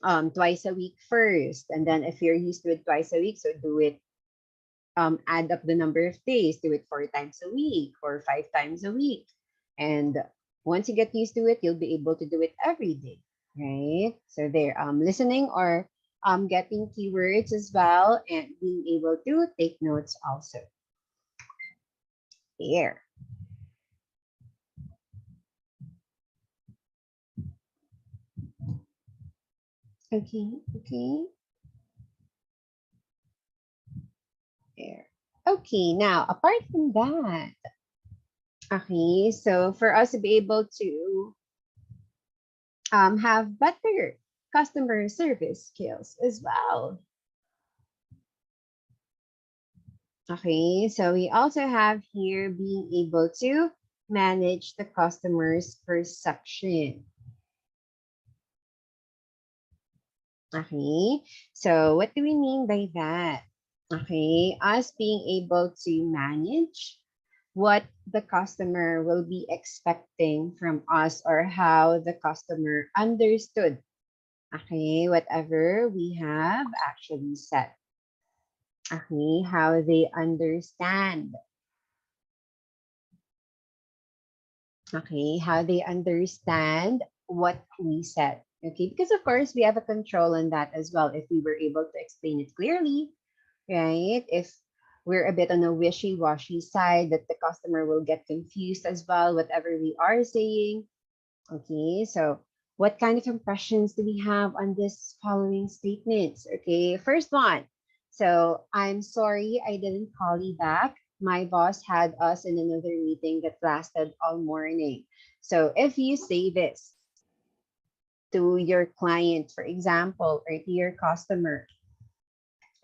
twice a week first. And then if you're used to it twice a week, so do it, add up the number of days, do it 4 times a week or 5 times a week. And once you get used to it, you'll be able to do it every day, right? So they're listening or getting keywords as well and being able to take notes also. There. Okay, okay. There. Okay, now apart from that, okay, so for us to be able to have better customer service skills as well. Okay, so we also have here being able to manage the customer's perception. Okay, so what do we mean by that? Okay, us being able to manage what the customer will be expecting from us or how the customer understood, okay, whatever we have actually said. Okay, how they understand. Okay, how they understand what we said. Okay, because of course we have a control on that as well if we were able to explain it clearly, right? If we're a bit on a wishy-washy side, that the customer will get confused as well, whatever we are saying. Okay, so what kind of impressions do we have on this following statements? Okay, first one. So I'm sorry I didn't call you back. My boss had us in another meeting that lasted all morning. So if you say this to your client, for example, or to your customer,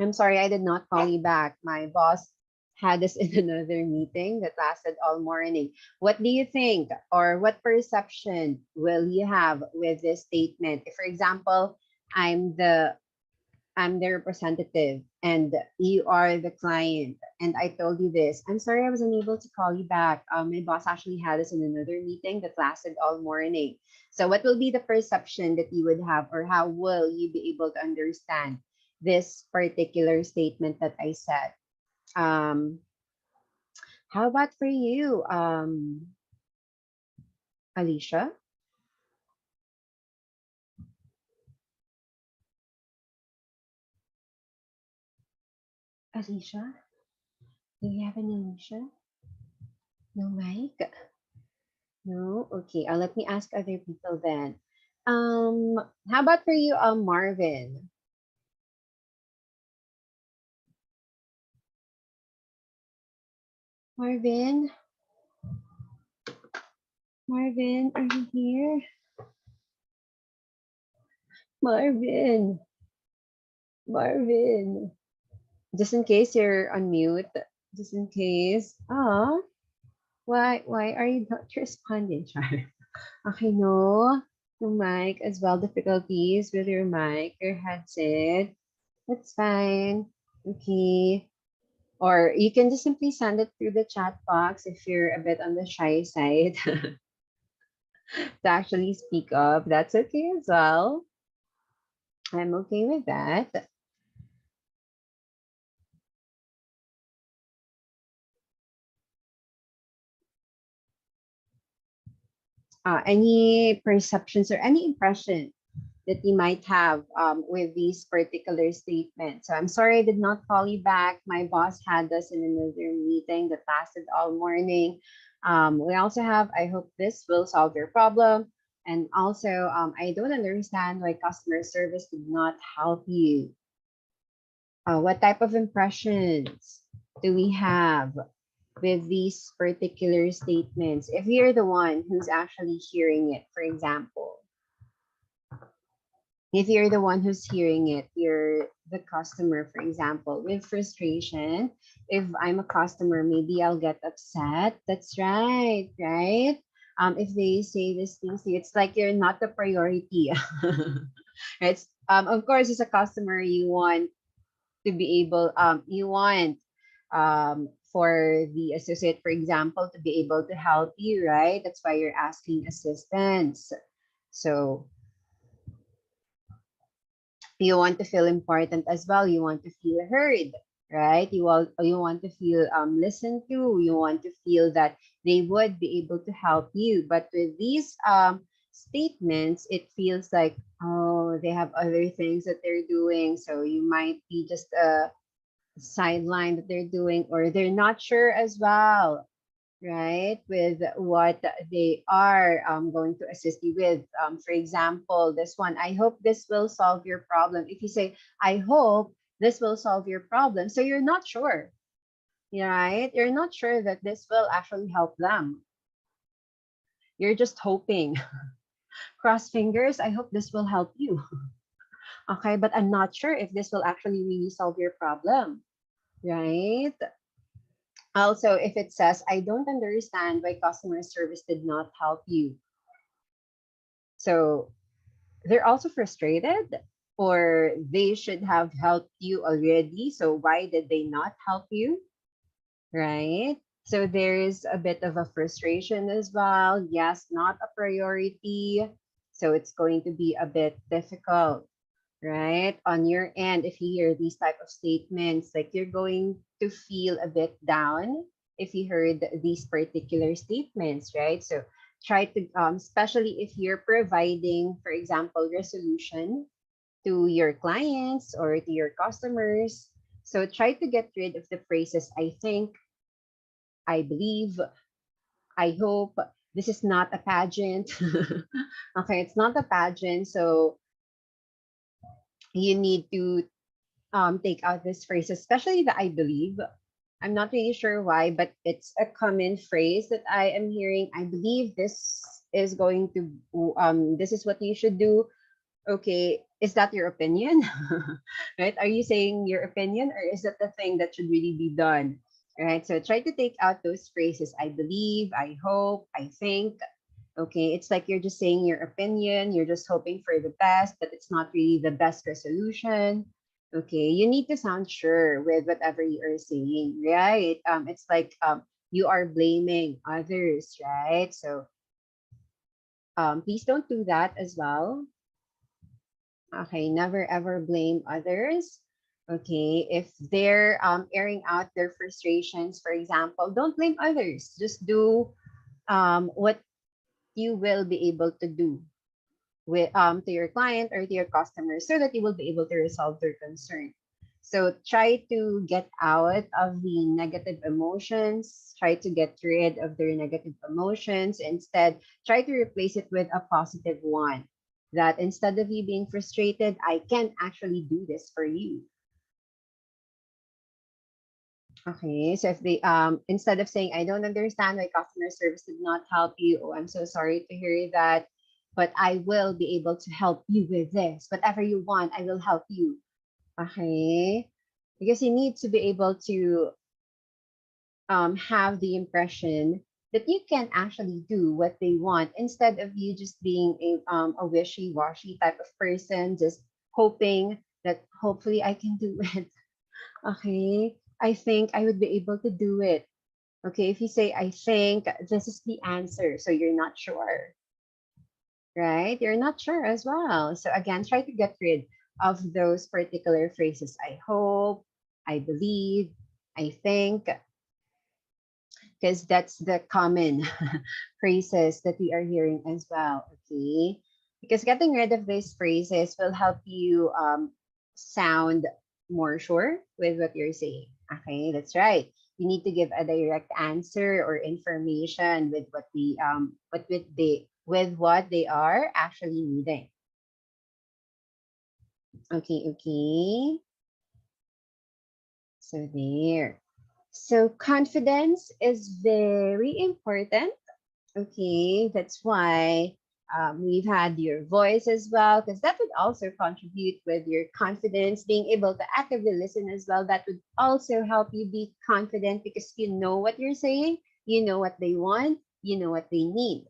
I'm sorry I did not call you back. My boss had us in another meeting that lasted all morning. What do you think or what perception will you have with this statement? If, for example, I'm the I'm the representative and you are the client and I told you this. I'm sorry I was unable to call you back. My boss actually had us in another meeting that lasted all morning. So what will be the perception that you would have or how will you be able to understand this particular statement that I said? Um, how about for you, Alicia? Alicia? Do you have an Alicia? No mic? No? Okay, let me ask other people then. How about for you, Marvin? Marvin? Marvin, are you here? Marvin? Marvin? Just in case you're on mute, just in case. Why are you not responding, Char? Okay, no. No mic as well. Difficulties with your mic, your headset. That's fine. Okay. Or you can just simply send it through the chat box if you're a bit on the shy side to actually speak up. That's okay as well. I'm okay with that. Any perceptions or any impression that you might have with these particular statements? So I'm sorry I did not call you back. My boss had us in another meeting that lasted all morning. We also have, I hope this will solve your problem. And also, I don't understand why customer service did not help you. What type of impressions do we have with these particular statements? If you're the one who's actually hearing it, for example. If you're the one who's hearing it, you're the customer, for example, with frustration. If I'm a customer, maybe I'll get upset. That's right, right? If they say these things to you, it's like you're not the priority. It's of course, as a customer, you want to be able, you want for the associate, for example, to be able to help you, right? That's why you're asking assistance. So you want to feel important as well. You want to feel heard, right? You want to feel listened to. You want to feel that they would be able to help you. But with these statements, it feels like, oh, they have other things that they're doing. So you might be just a sideline that they're doing, or they're not sure as well, right, with what they are going to assist you with. For example, this one, I hope this will solve your problem. If you say, I hope this will solve your problem, so you're not sure, right? You're not sure that this will actually help them. You're just hoping. Cross fingers, I hope this will help you. Okay, but I'm not sure if this will actually really solve your problem, right? Also, if it says, I don't understand why customer service did not help you. So they're also frustrated, or they should have helped you already. So why did they not help you? Right? So there is a bit of a frustration as well. Yes, not a priority. So it's going to be a bit difficult, right? On your end, if you hear these type of statements, like you're going to feel a bit down if you heard these particular statements, right? So try to, especially if you're providing, for example, resolution to your clients or to your customers. So try to get rid of the phrases, I think, I believe, I hope. This is not a pageant. Okay, it's not a pageant. So you need to take out this phrase, especially the I believe. I'm not really sure why, but it's a common phrase that I am hearing. I believe this is going to, this is what you should do. Okay, is that your opinion? Right? Are you saying your opinion, or is that the thing that should really be done? Right? So try to take out those phrases. I believe, I hope, I think. Okay, it's like you're just saying your opinion, you're just hoping for the best, but it's not really the best resolution. Okay, you need to sound sure with whatever you are saying, right? It's like you are blaming others, right? So please don't do that as well. Okay, never ever blame others. Okay, if they're airing out their frustrations, for example, don't blame others. Just do what you will be able to do with to your client or to your customers, so that you will be able to resolve their concern. So try to get out of the negative emotions, try to get rid of their negative emotions. Instead, try to replace it with a positive one, that instead of you being frustrated, I can actually do this for you. Okay, so if they instead of saying, I don't understand why customer service did not help you, oh, I'm so sorry to hear that, but I will be able to help you with this. Whatever you want, I will help you. Okay, because you need to be able to have the impression that you can actually do what they want, instead of you just being a wishy-washy type of person, just hoping that hopefully I can do it. Okay, I think I would be able to do it. Okay, if you say, I think this is the answer, so you're not sure, right? You're not sure as well. So again, try to get rid of those particular phrases. I hope, I believe, I think, because that's the common phrases that we are hearing as well. Okay, because getting rid of these phrases will help you sound more sure with what you're saying. Okay, that's right. You need to give a direct answer or information with what the with what they are actually needing. Okay, okay. So there. So confidence is very important. Okay, that's why We've had your voice as well, because that would also contribute with your confidence, being able to actively listen as well. That would also help you be confident because you know what you're saying, you know what they want, you know what they need,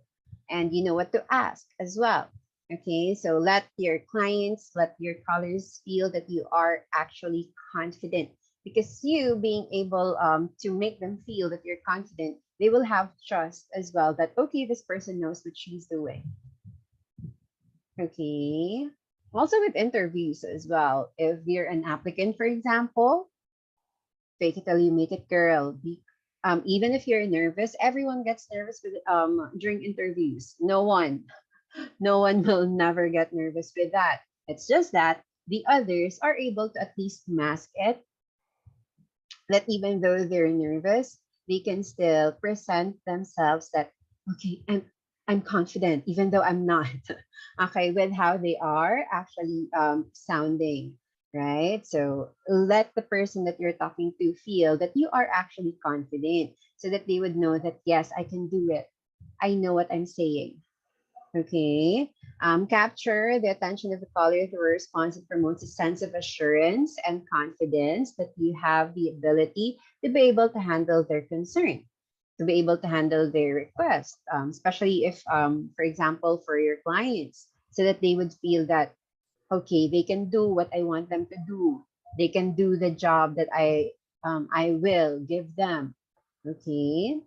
and you know what to ask as well. Okay, so let your clients, let your callers feel that you are actually confident, because you being able to make them feel that you're confident, they will have trust as well that, okay, this person knows what she's doing. Okay. Also with interviews as well. If you're an applicant, for example, fake it till you make it, girl. Even if you're nervous, everyone gets nervous with during interviews. No one will never get nervous with that. It's just that the others are able to at least mask it, that even though they're nervous, they can still present themselves that, okay, I'm confident, even though I'm not. Okay, with how they are actually sounding, right? So let the person that you're talking to feel that you are actually confident, so that they would know that, yes, I can do it. I know what I'm saying. Okay. Capture the attention of the caller through a response that promotes a sense of assurance and confidence that you have the ability to be able to handle their concern, to be able to handle their request, especially if, for example, for your clients, so that they would feel that, okay, they can do what I want them to do. They can do the job that I will give them. Okay.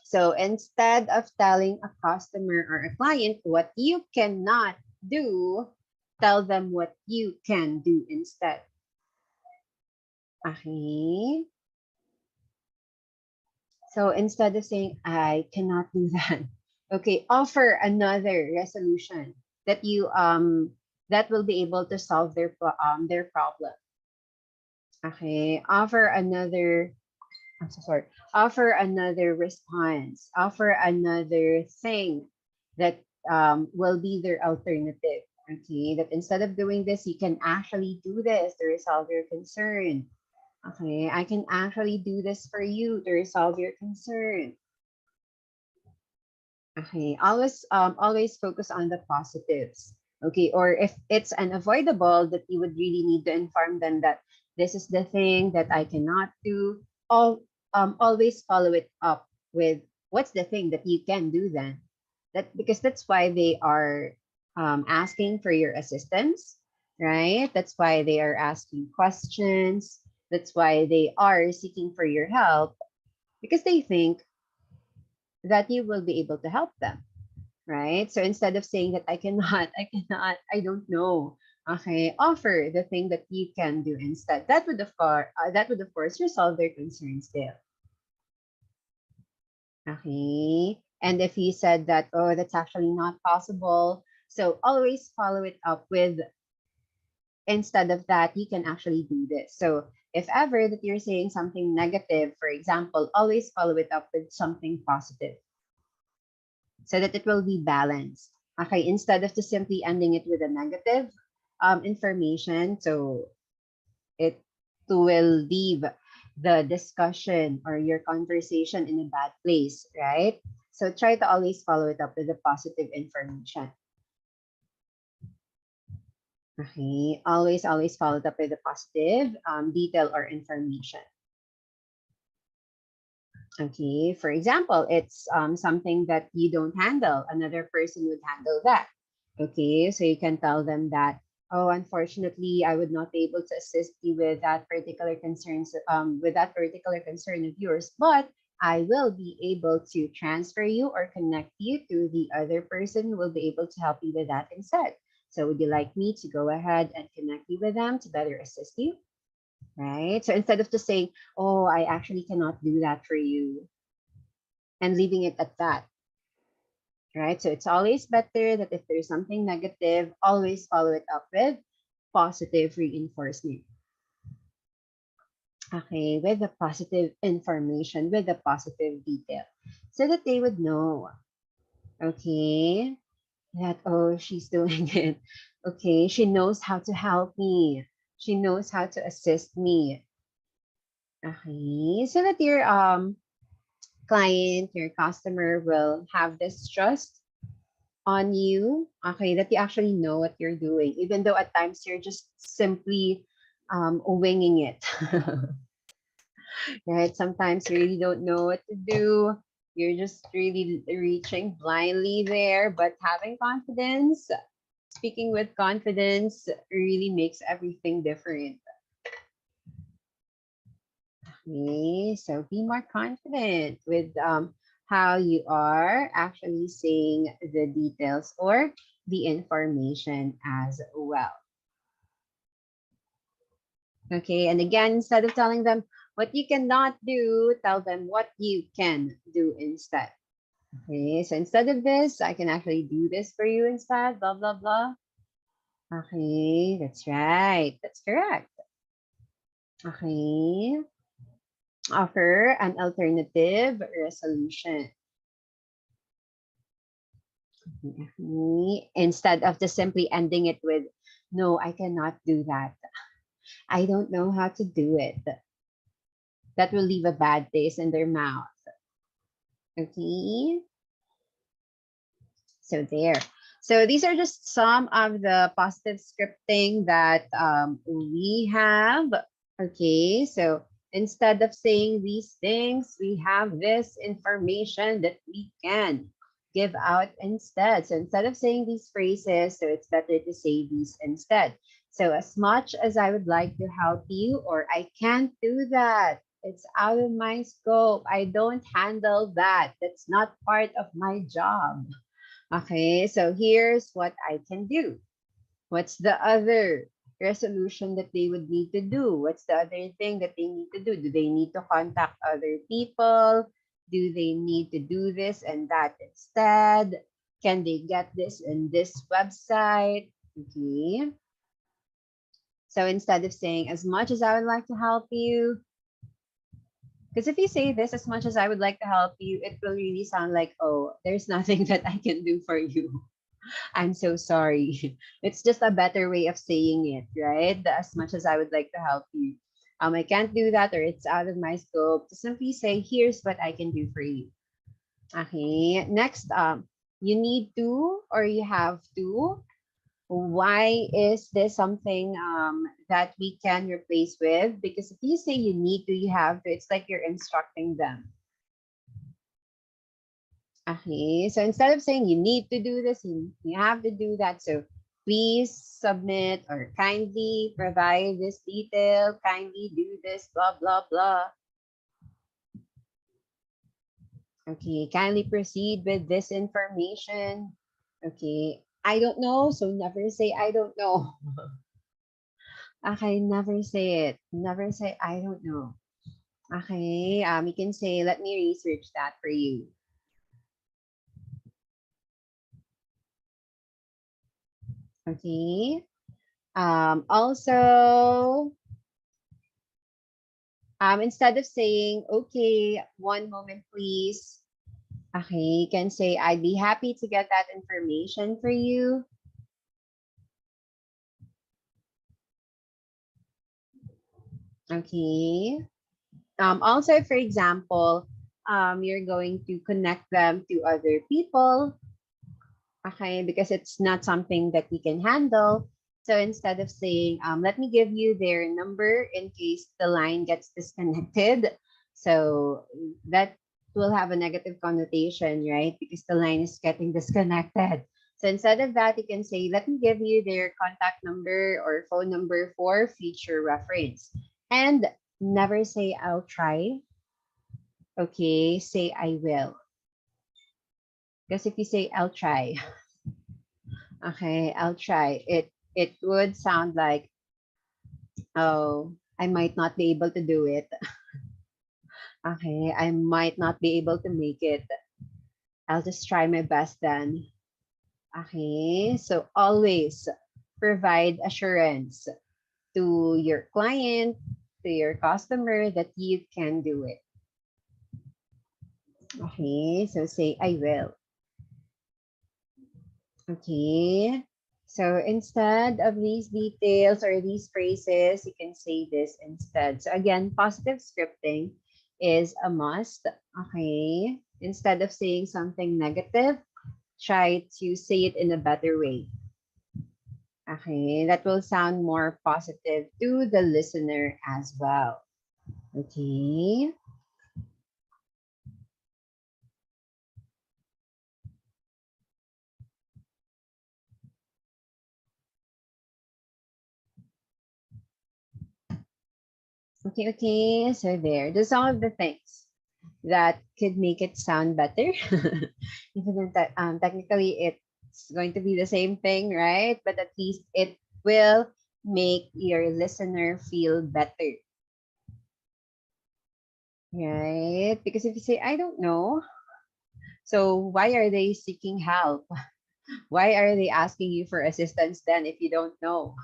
So instead of telling a customer or a client what you cannot do, tell them what you can do instead. Okay. So instead of saying, I cannot do that, okay, offer another resolution that you that will be able to solve their problem. Okay. I'm so sorry. Offer another response. Offer another thing that will be their alternative. Okay, that instead of doing this, you can actually do this to resolve your concern. Okay, I can actually do this for you to resolve your concern. Okay, always focus on the positives. Okay, or if it's unavoidable that you would really need to inform them that this is the thing that I cannot do, always follow it up with what's the thing that you can do then. That, because that's why they are asking for your assistance, right? That's why they are asking questions. That's why they are seeking for your help, because they think that you will be able to help them, right? So instead of saying that I cannot, I don't know. Okay, offer the thing that you can do instead. That would of course resolve their concerns there. Okay, and if you said that, oh, that's actually not possible, so always follow it up with, instead of that, you can actually do this. So if ever that you're saying something negative, for example, always follow it up with something positive, so that it will be balanced. Okay, instead of just simply ending it with a negative information, so it will leave the discussion or your conversation in a bad place, right? So try to always follow it up with a positive information. Okay, always follow it up with a positive detail or information. Okay, for example, it's something that you don't handle, another person would handle that. Okay, so you can tell them that, oh, unfortunately, I would not be able to assist you with that particular concern of yours, but I will be able to transfer you or connect you to the other person who will be able to help you with that instead. So would you like me to go ahead and connect you with them to better assist you? Right? So instead of just saying, oh, I actually cannot do that for you, and leaving it at that, right? So it's always better that if there's something negative, always follow it up with positive reinforcement. Okay, with the positive information, with the positive detail, so that they would know, okay, that, oh, she's doing it. Okay, she knows how to help me. She knows how to assist me. Okay, so that your client, your customer will have this trust on you, okay, that you actually know what you're doing, even though at times you're just simply winging it. Right? Sometimes you really don't know what to do. You're just really reaching blindly there, but having confidence, speaking with confidence really makes everything different. Okay, so be more confident with how you are actually saying the details or the information as well. Okay, and again, instead of telling them what you cannot do, tell them what you can do instead. Okay, so instead of this, I can actually do this for you instead, blah, blah, blah. Okay, that's right. That's correct. Okay. Offer an alternative resolution. Okay. Instead of just simply ending it with, no, I cannot do that. I don't know how to do it. That will leave a bad taste in their mouth. Okay. So there. So these are just some of the positive scripting that we have. Okay, so instead of saying these things, we have this information that we can give out instead. So instead of saying these phrases, so it's better to say these instead. So as much as I would like to help you, or I can't do that. It's out of my scope. I don't handle that. That's not part of my job. Okay, so here's what I can do. What's the other resolution that they would need to do? What's the other thing that they need to do? Do they need to contact other people? Do they need to do this and that instead? Can they get this in this website? Okay. So instead of saying, as much as I would like to help you, because if you say this, as much as I would like to help you, it will really sound like, oh, there's nothing that I can do for you. I'm so sorry. It's just a better way of saying it, right? As much as I would like to help you. I can't do that or it's out of my scope. To simply say, here's what I can do for you. Okay. Next, you need to or you have to. Why is this something that we can replace with? Because if you say you need to, you have to, it's like you're instructing them. Okay, so instead of saying you need to do this, you have to do that. So please submit or kindly provide this detail, kindly do this, blah, blah, blah. Okay, kindly proceed with this information. Okay, I don't know, so never say I don't know. Okay, never say it. Never say I don't know. Okay, you can say, let me research that for you. Okay. Also, instead of saying, okay, one moment, please. Okay, you can say, I'd be happy to get that information for you. Okay. Also, for example, you're going to connect them to other people. Okay, because it's not something that we can handle. So instead of saying, let me give you their number in case the line gets disconnected. So that will have a negative connotation, right? Because the line is getting disconnected. So instead of that, you can say, let me give you their contact number or phone number for future reference. And never say, I'll try. Okay, say, I will. Because if you say, I'll try, okay, I'll try. It would sound like, oh, I might not be able to do it. Okay, I might not be able to make it. I'll just try my best then. Okay, so always provide assurance to your client, to your customer that you can do it. Okay, so say, I will. Okay, so instead of these details or these phrases, you can say this instead. So again, positive scripting is a must. Okay, instead of saying something negative, try to say it in a better way. Okay, that will sound more positive to the listener as well. Okay. Okay, okay. So there. Those are the things that could make it sound better. Even though that technically it's going to be the same thing, right? But at least it will make your listener feel better. Right? Because if you say, I don't know, so why are they seeking help? Why are they asking you for assistance then if you don't know?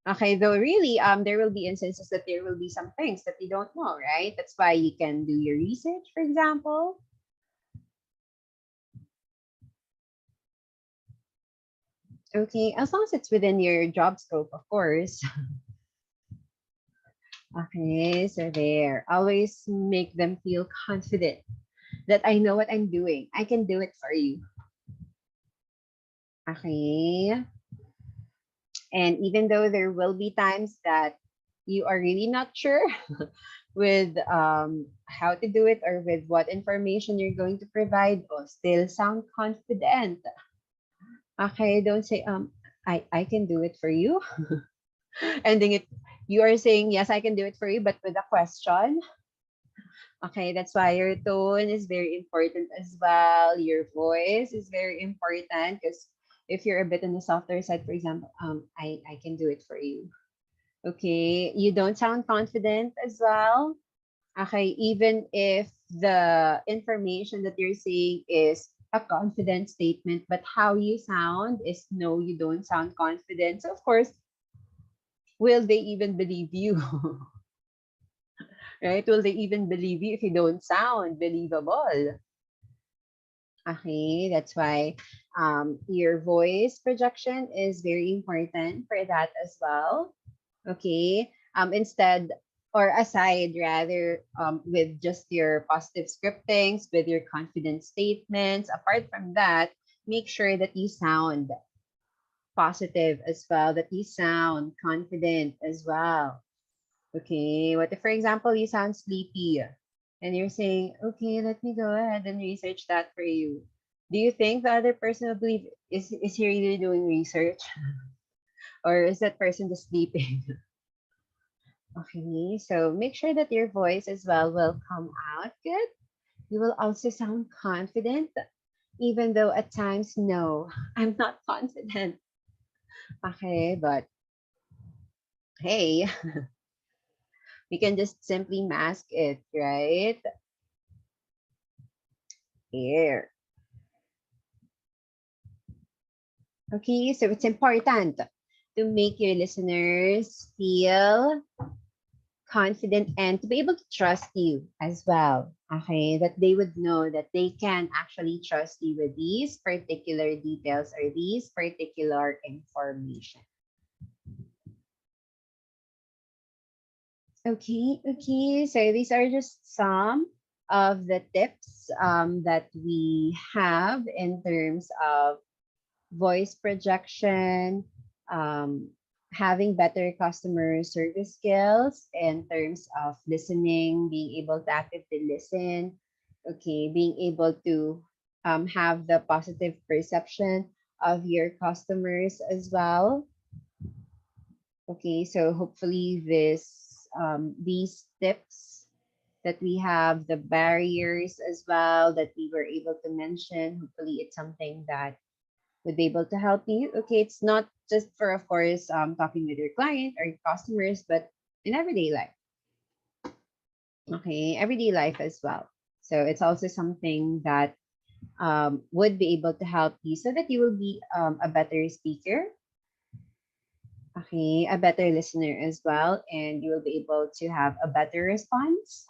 Okay, though really, there will be instances that there will be some things that you don't know, right? That's why you can do your research, for example. Okay, as long as it's within your job scope, of course. Okay, so there. Always make them feel confident that I know what I'm doing. I can do it for you. Okay. And even though there will be times that you are really not sure with how to do it or with what information you're going to provide, oh, still sound confident. Okay, don't say I can do it for you. Ending it, you are saying yes, I can do it for you, but with a question. Okay, that's why your tone is very important as well. Your voice is very important because if you're a bit on the softer side, for example, I can do it for you. Okay, you don't sound confident as well. Okay, even if the information that you're saying is a confident statement, but how you sound is no, you don't sound confident. So of course, will they even believe you? Right? Will they even believe you if you don't sound believable? Okay, that's why your voice projection is very important for that as well. Okay, instead or aside rather with just your positive scriptings, with your confident statements, apart from that, make sure that you sound positive as well, that you sound confident as well. Okay, what if, for example, you sound sleepy and you're saying, okay, let me go ahead and research that for you. Do you think the other person will believe, is he really doing research? Or is that person just sleeping? Okay, so make sure that your voice as well will come out good. You will also sound confident, even though at times, no, I'm not confident. Okay, but hey, we can just simply mask it, right? Here. Okay, so it's important to make your listeners feel confident and to be able to trust you as well. Okay, that they would know that they can actually trust you with these particular details or these particular information. Okay, okay. So these are just some of the tips that we have in terms of voice projection, um, having better customer service skills in terms of listening, being able to actively listen, okay, being able to have the positive perception of your customers as well. Okay, so hopefully these tips that we have, the barriers as well that we were able to mention, hopefully it's something that would be able to help you. Okay, it's not just for, of course, talking with your client or your customers, but in everyday life. Okay, everyday life as well. So it's also something that would be able to help you so that you will be a better speaker, okay, a better listener as well, and you will be able to have a better response,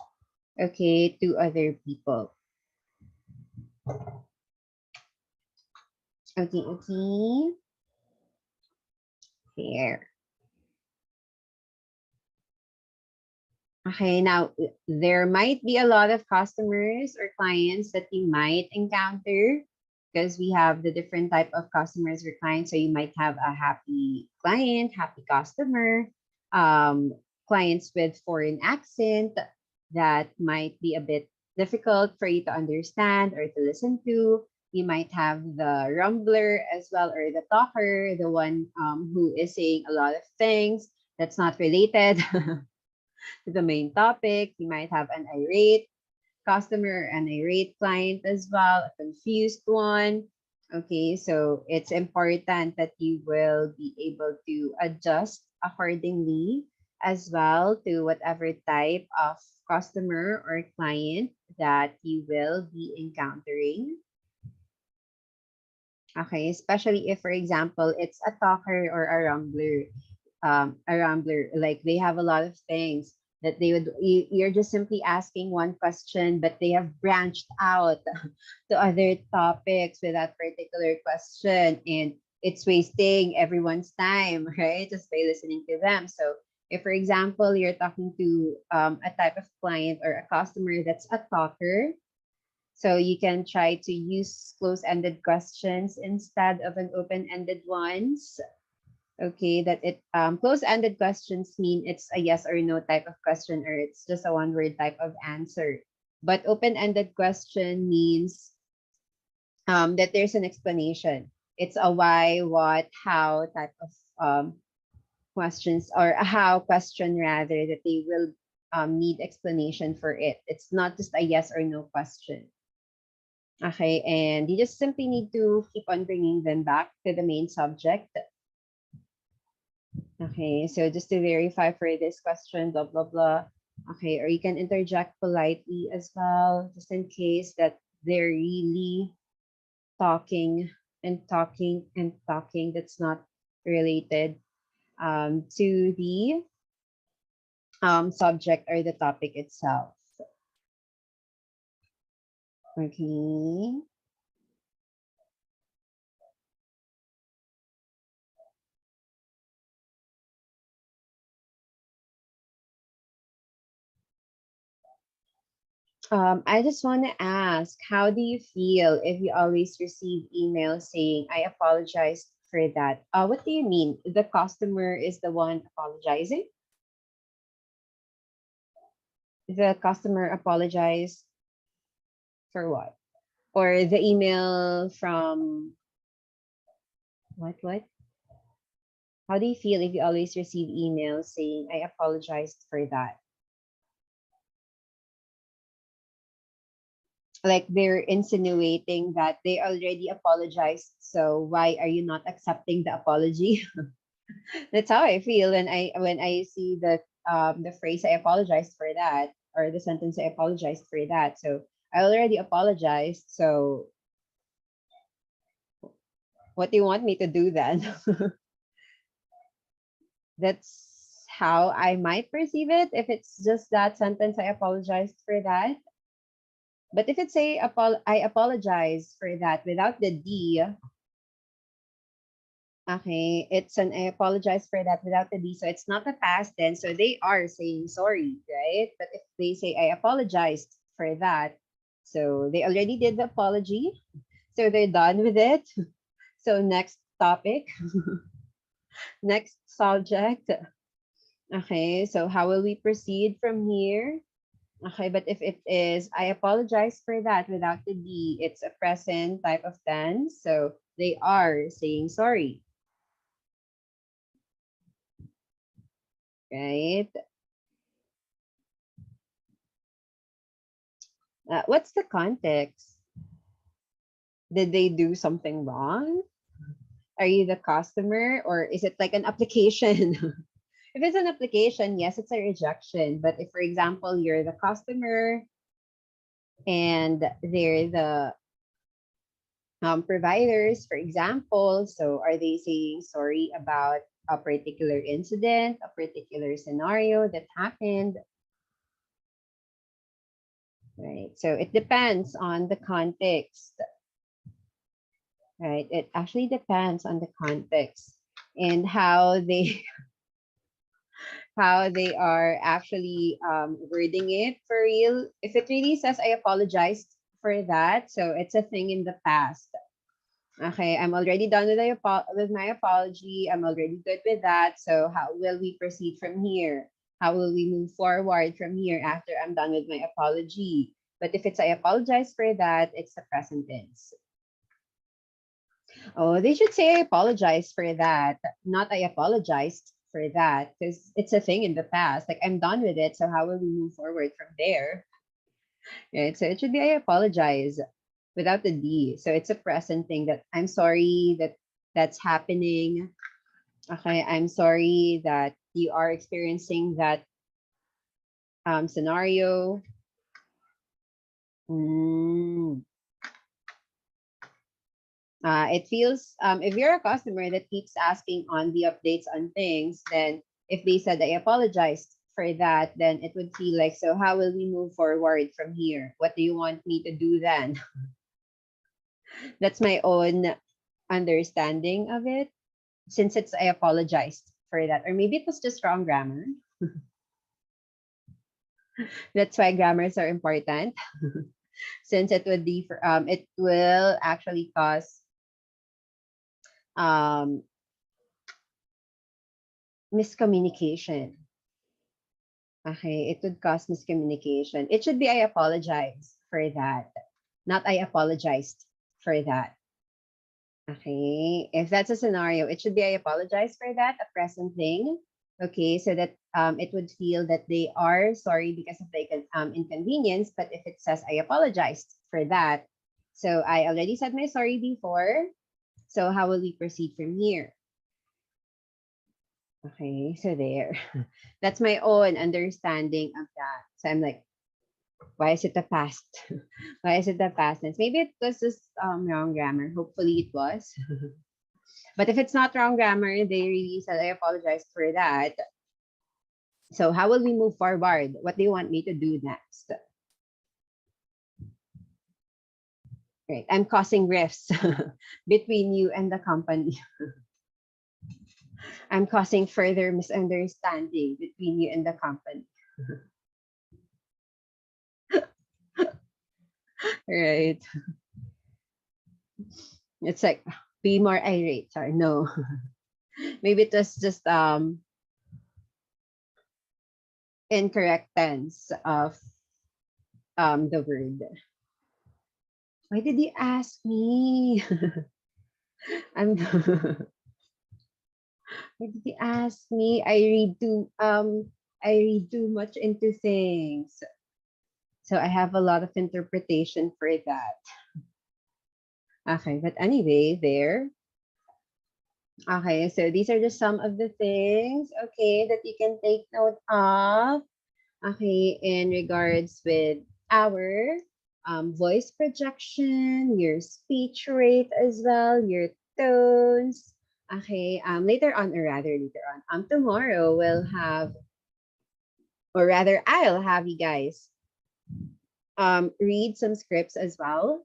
okay, to other people. Okay, okay. Here. Okay, now there might be a lot of customers or clients that you might encounter because we have the different type of customers or clients. So you might have a happy client, happy customer, clients with foreign accent that might be a bit difficult for you to understand or to listen to. You might have the rumbler as well, or the talker, the one who is saying a lot of things that's not related to the main topic. You might have an irate customer, an irate client as well, a confused one. Okay, so it's important that you will be able to adjust accordingly as well to whatever type of customer or client that you will be encountering. Okay, especially if, for example, it's a talker or a rambler, like they have a lot of things that you're just simply asking one question, but they have branched out to other topics with that particular question, and it's wasting everyone's time, right? Just by listening to them. So if, for example, you're talking to a type of client or a customer that's a talker, so you can try to use close-ended questions instead of an open-ended ones. Okay, that it close-ended questions mean it's a yes or no type of question, or it's just a one-word type of answer. But open-ended question means that there's an explanation. It's a why, what, how type of questions, or a how question rather, that they will need explanation for it. It's not just a yes or no question. Okay, and you just simply need to keep on bringing them back to the main subject. Okay, so just to verify for this question, blah, blah, blah. Okay, or you can interject politely as well, just in case that they're really talking and talking and talking that's not related to the subject or the topic itself. Okay. I just want to ask, how do you feel if you always receive emails saying, I apologize for that? What do you mean? The customer is the one apologizing? The customer apologized for what? Or the email from what? How do you feel if you always receive emails saying, I apologized for that? Like they're insinuating that they already apologized, so why are you not accepting the apology? That's how I feel when I see the phrase I apologized for that, or the sentence I apologized for that. So I already apologized, so what do you want me to do then? That's how I might perceive it if it's just that sentence I apologized for that. But if it's I apologize for that without the D, okay, it's an I apologize for that without the D, so it's not a past tense, so they are saying sorry, right? But if they say I apologized for that, so they already did the apology, so they're done with it. So next topic, next subject. Okay, so how will we proceed from here? Okay, but if it is, I apologize for that without the D, it's a present type of tense. So they are saying sorry. Right? What's the context? Did they do something wrong? Are you the customer, or is it like an application? If it's an application, yes, it's a rejection. But if, for example, you're the customer and they're the providers, for example, so are they saying sorry about a particular incident, a particular scenario that happened? Right. So it depends on the context. Right. It actually depends on the context and how they how they are actually wording it for real. If it really says I apologized for that, so it's a thing in the past. Okay, I'm already done with, with my apology. I'm already good with that. So how will we proceed from here? How will we move forward from here after I'm done with my apology? But if it's I apologize for that, it's the present tense. Oh, they should say I apologize for that, not I apologized for that, because it's a thing in the past. Like I'm done with it. So how will we move forward from there? Right. So it should be I apologize without the D. So it's a present thing that I'm sorry that that's happening. Okay, I'm sorry that you are experiencing that scenario. Mm. It feels if you're a customer that keeps asking on the updates on things, then if they said I apologized for that, then it would feel like, so how will we move forward from here? What do you want me to do then? That's my own understanding of it, since it's I apologized for that, or maybe it was just wrong grammar. That's why grammars are important, since it would differ. It will actually cause miscommunication. Okay, it would cause miscommunication. It should be I apologize for that, not I apologized for that. Okay, if that's a scenario, it should be I apologize for that, a present thing. Okay, so that it would feel that they are sorry because of the inconvenience. But if it says I apologized for that, so I already said my sorry before. So how will we proceed from here? Okay, so there. That's my own understanding of that. So I'm like, why is it the past? Why is it the past tense? Maybe it was just wrong grammar. Hopefully it was. But if it's not wrong grammar, they really said I apologize for that. So how will we move forward? What do you want me to do next? Right. I'm causing rifts between you and the company. I'm causing further misunderstanding between you and the company. Right. It's like be more irate. Sorry, no. Maybe it was just incorrect tense of the word. Why did you ask me? I'm why did you ask me? I read too much into things. So I have a lot of interpretation for that. Okay, but anyway, there. Okay, so these are just some of the things, okay, that you can take note of. Okay, in regards with our voice projection, your speech rate as well, your tones. Okay, later on, or rather later on, tomorrow we'll have, or rather I'll have you guys read some scripts as well,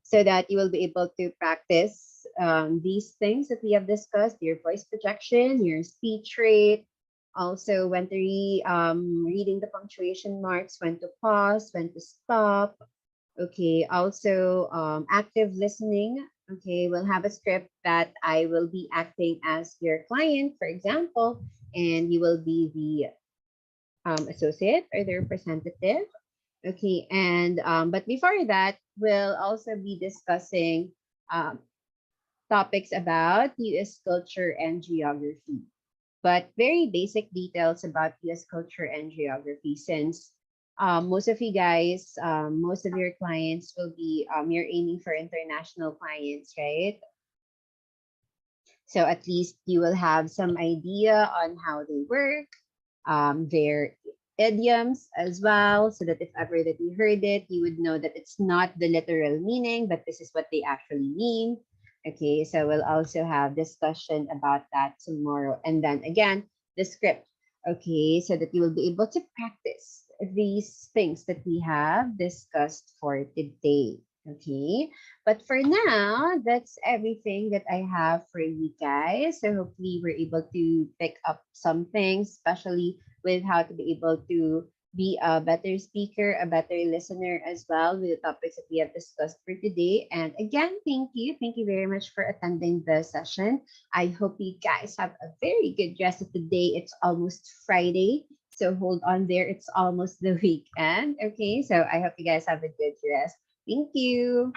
so that you will be able to practice these things that we have discussed, your voice projection, your speech rate, also when to reading the punctuation marks, when to pause, when to stop. Okay, also active listening. Okay, we'll have a script that I will be acting as your client, for example, and you will be the associate or the representative. Okay, and but before that, we'll also be discussing topics about US culture and geography, but very basic details about US culture and geography, since most of you guys, most of your clients will be, you're aiming for international clients, right? So at least you will have some idea on how they work, their idioms as well, so that if ever that you heard it, you would know that it's not the literal meaning, but this is what they actually mean. Okay, so we'll also have discussion about that tomorrow. And then again, the script. Okay, so that you will be able to practice these things that we have discussed for today. Okay, but for now, that's everything that I have for you guys. So hopefully we're able to pick up some things, especially with how to be able to be a better speaker, a better listener as well with the topics that we have discussed for today. And again, thank you. Thank you very much for attending the session. I hope you guys have a very good rest of the day. It's almost Friday. So hold on there. It's almost the weekend. Okay. So I hope you guys have a good rest. Thank you.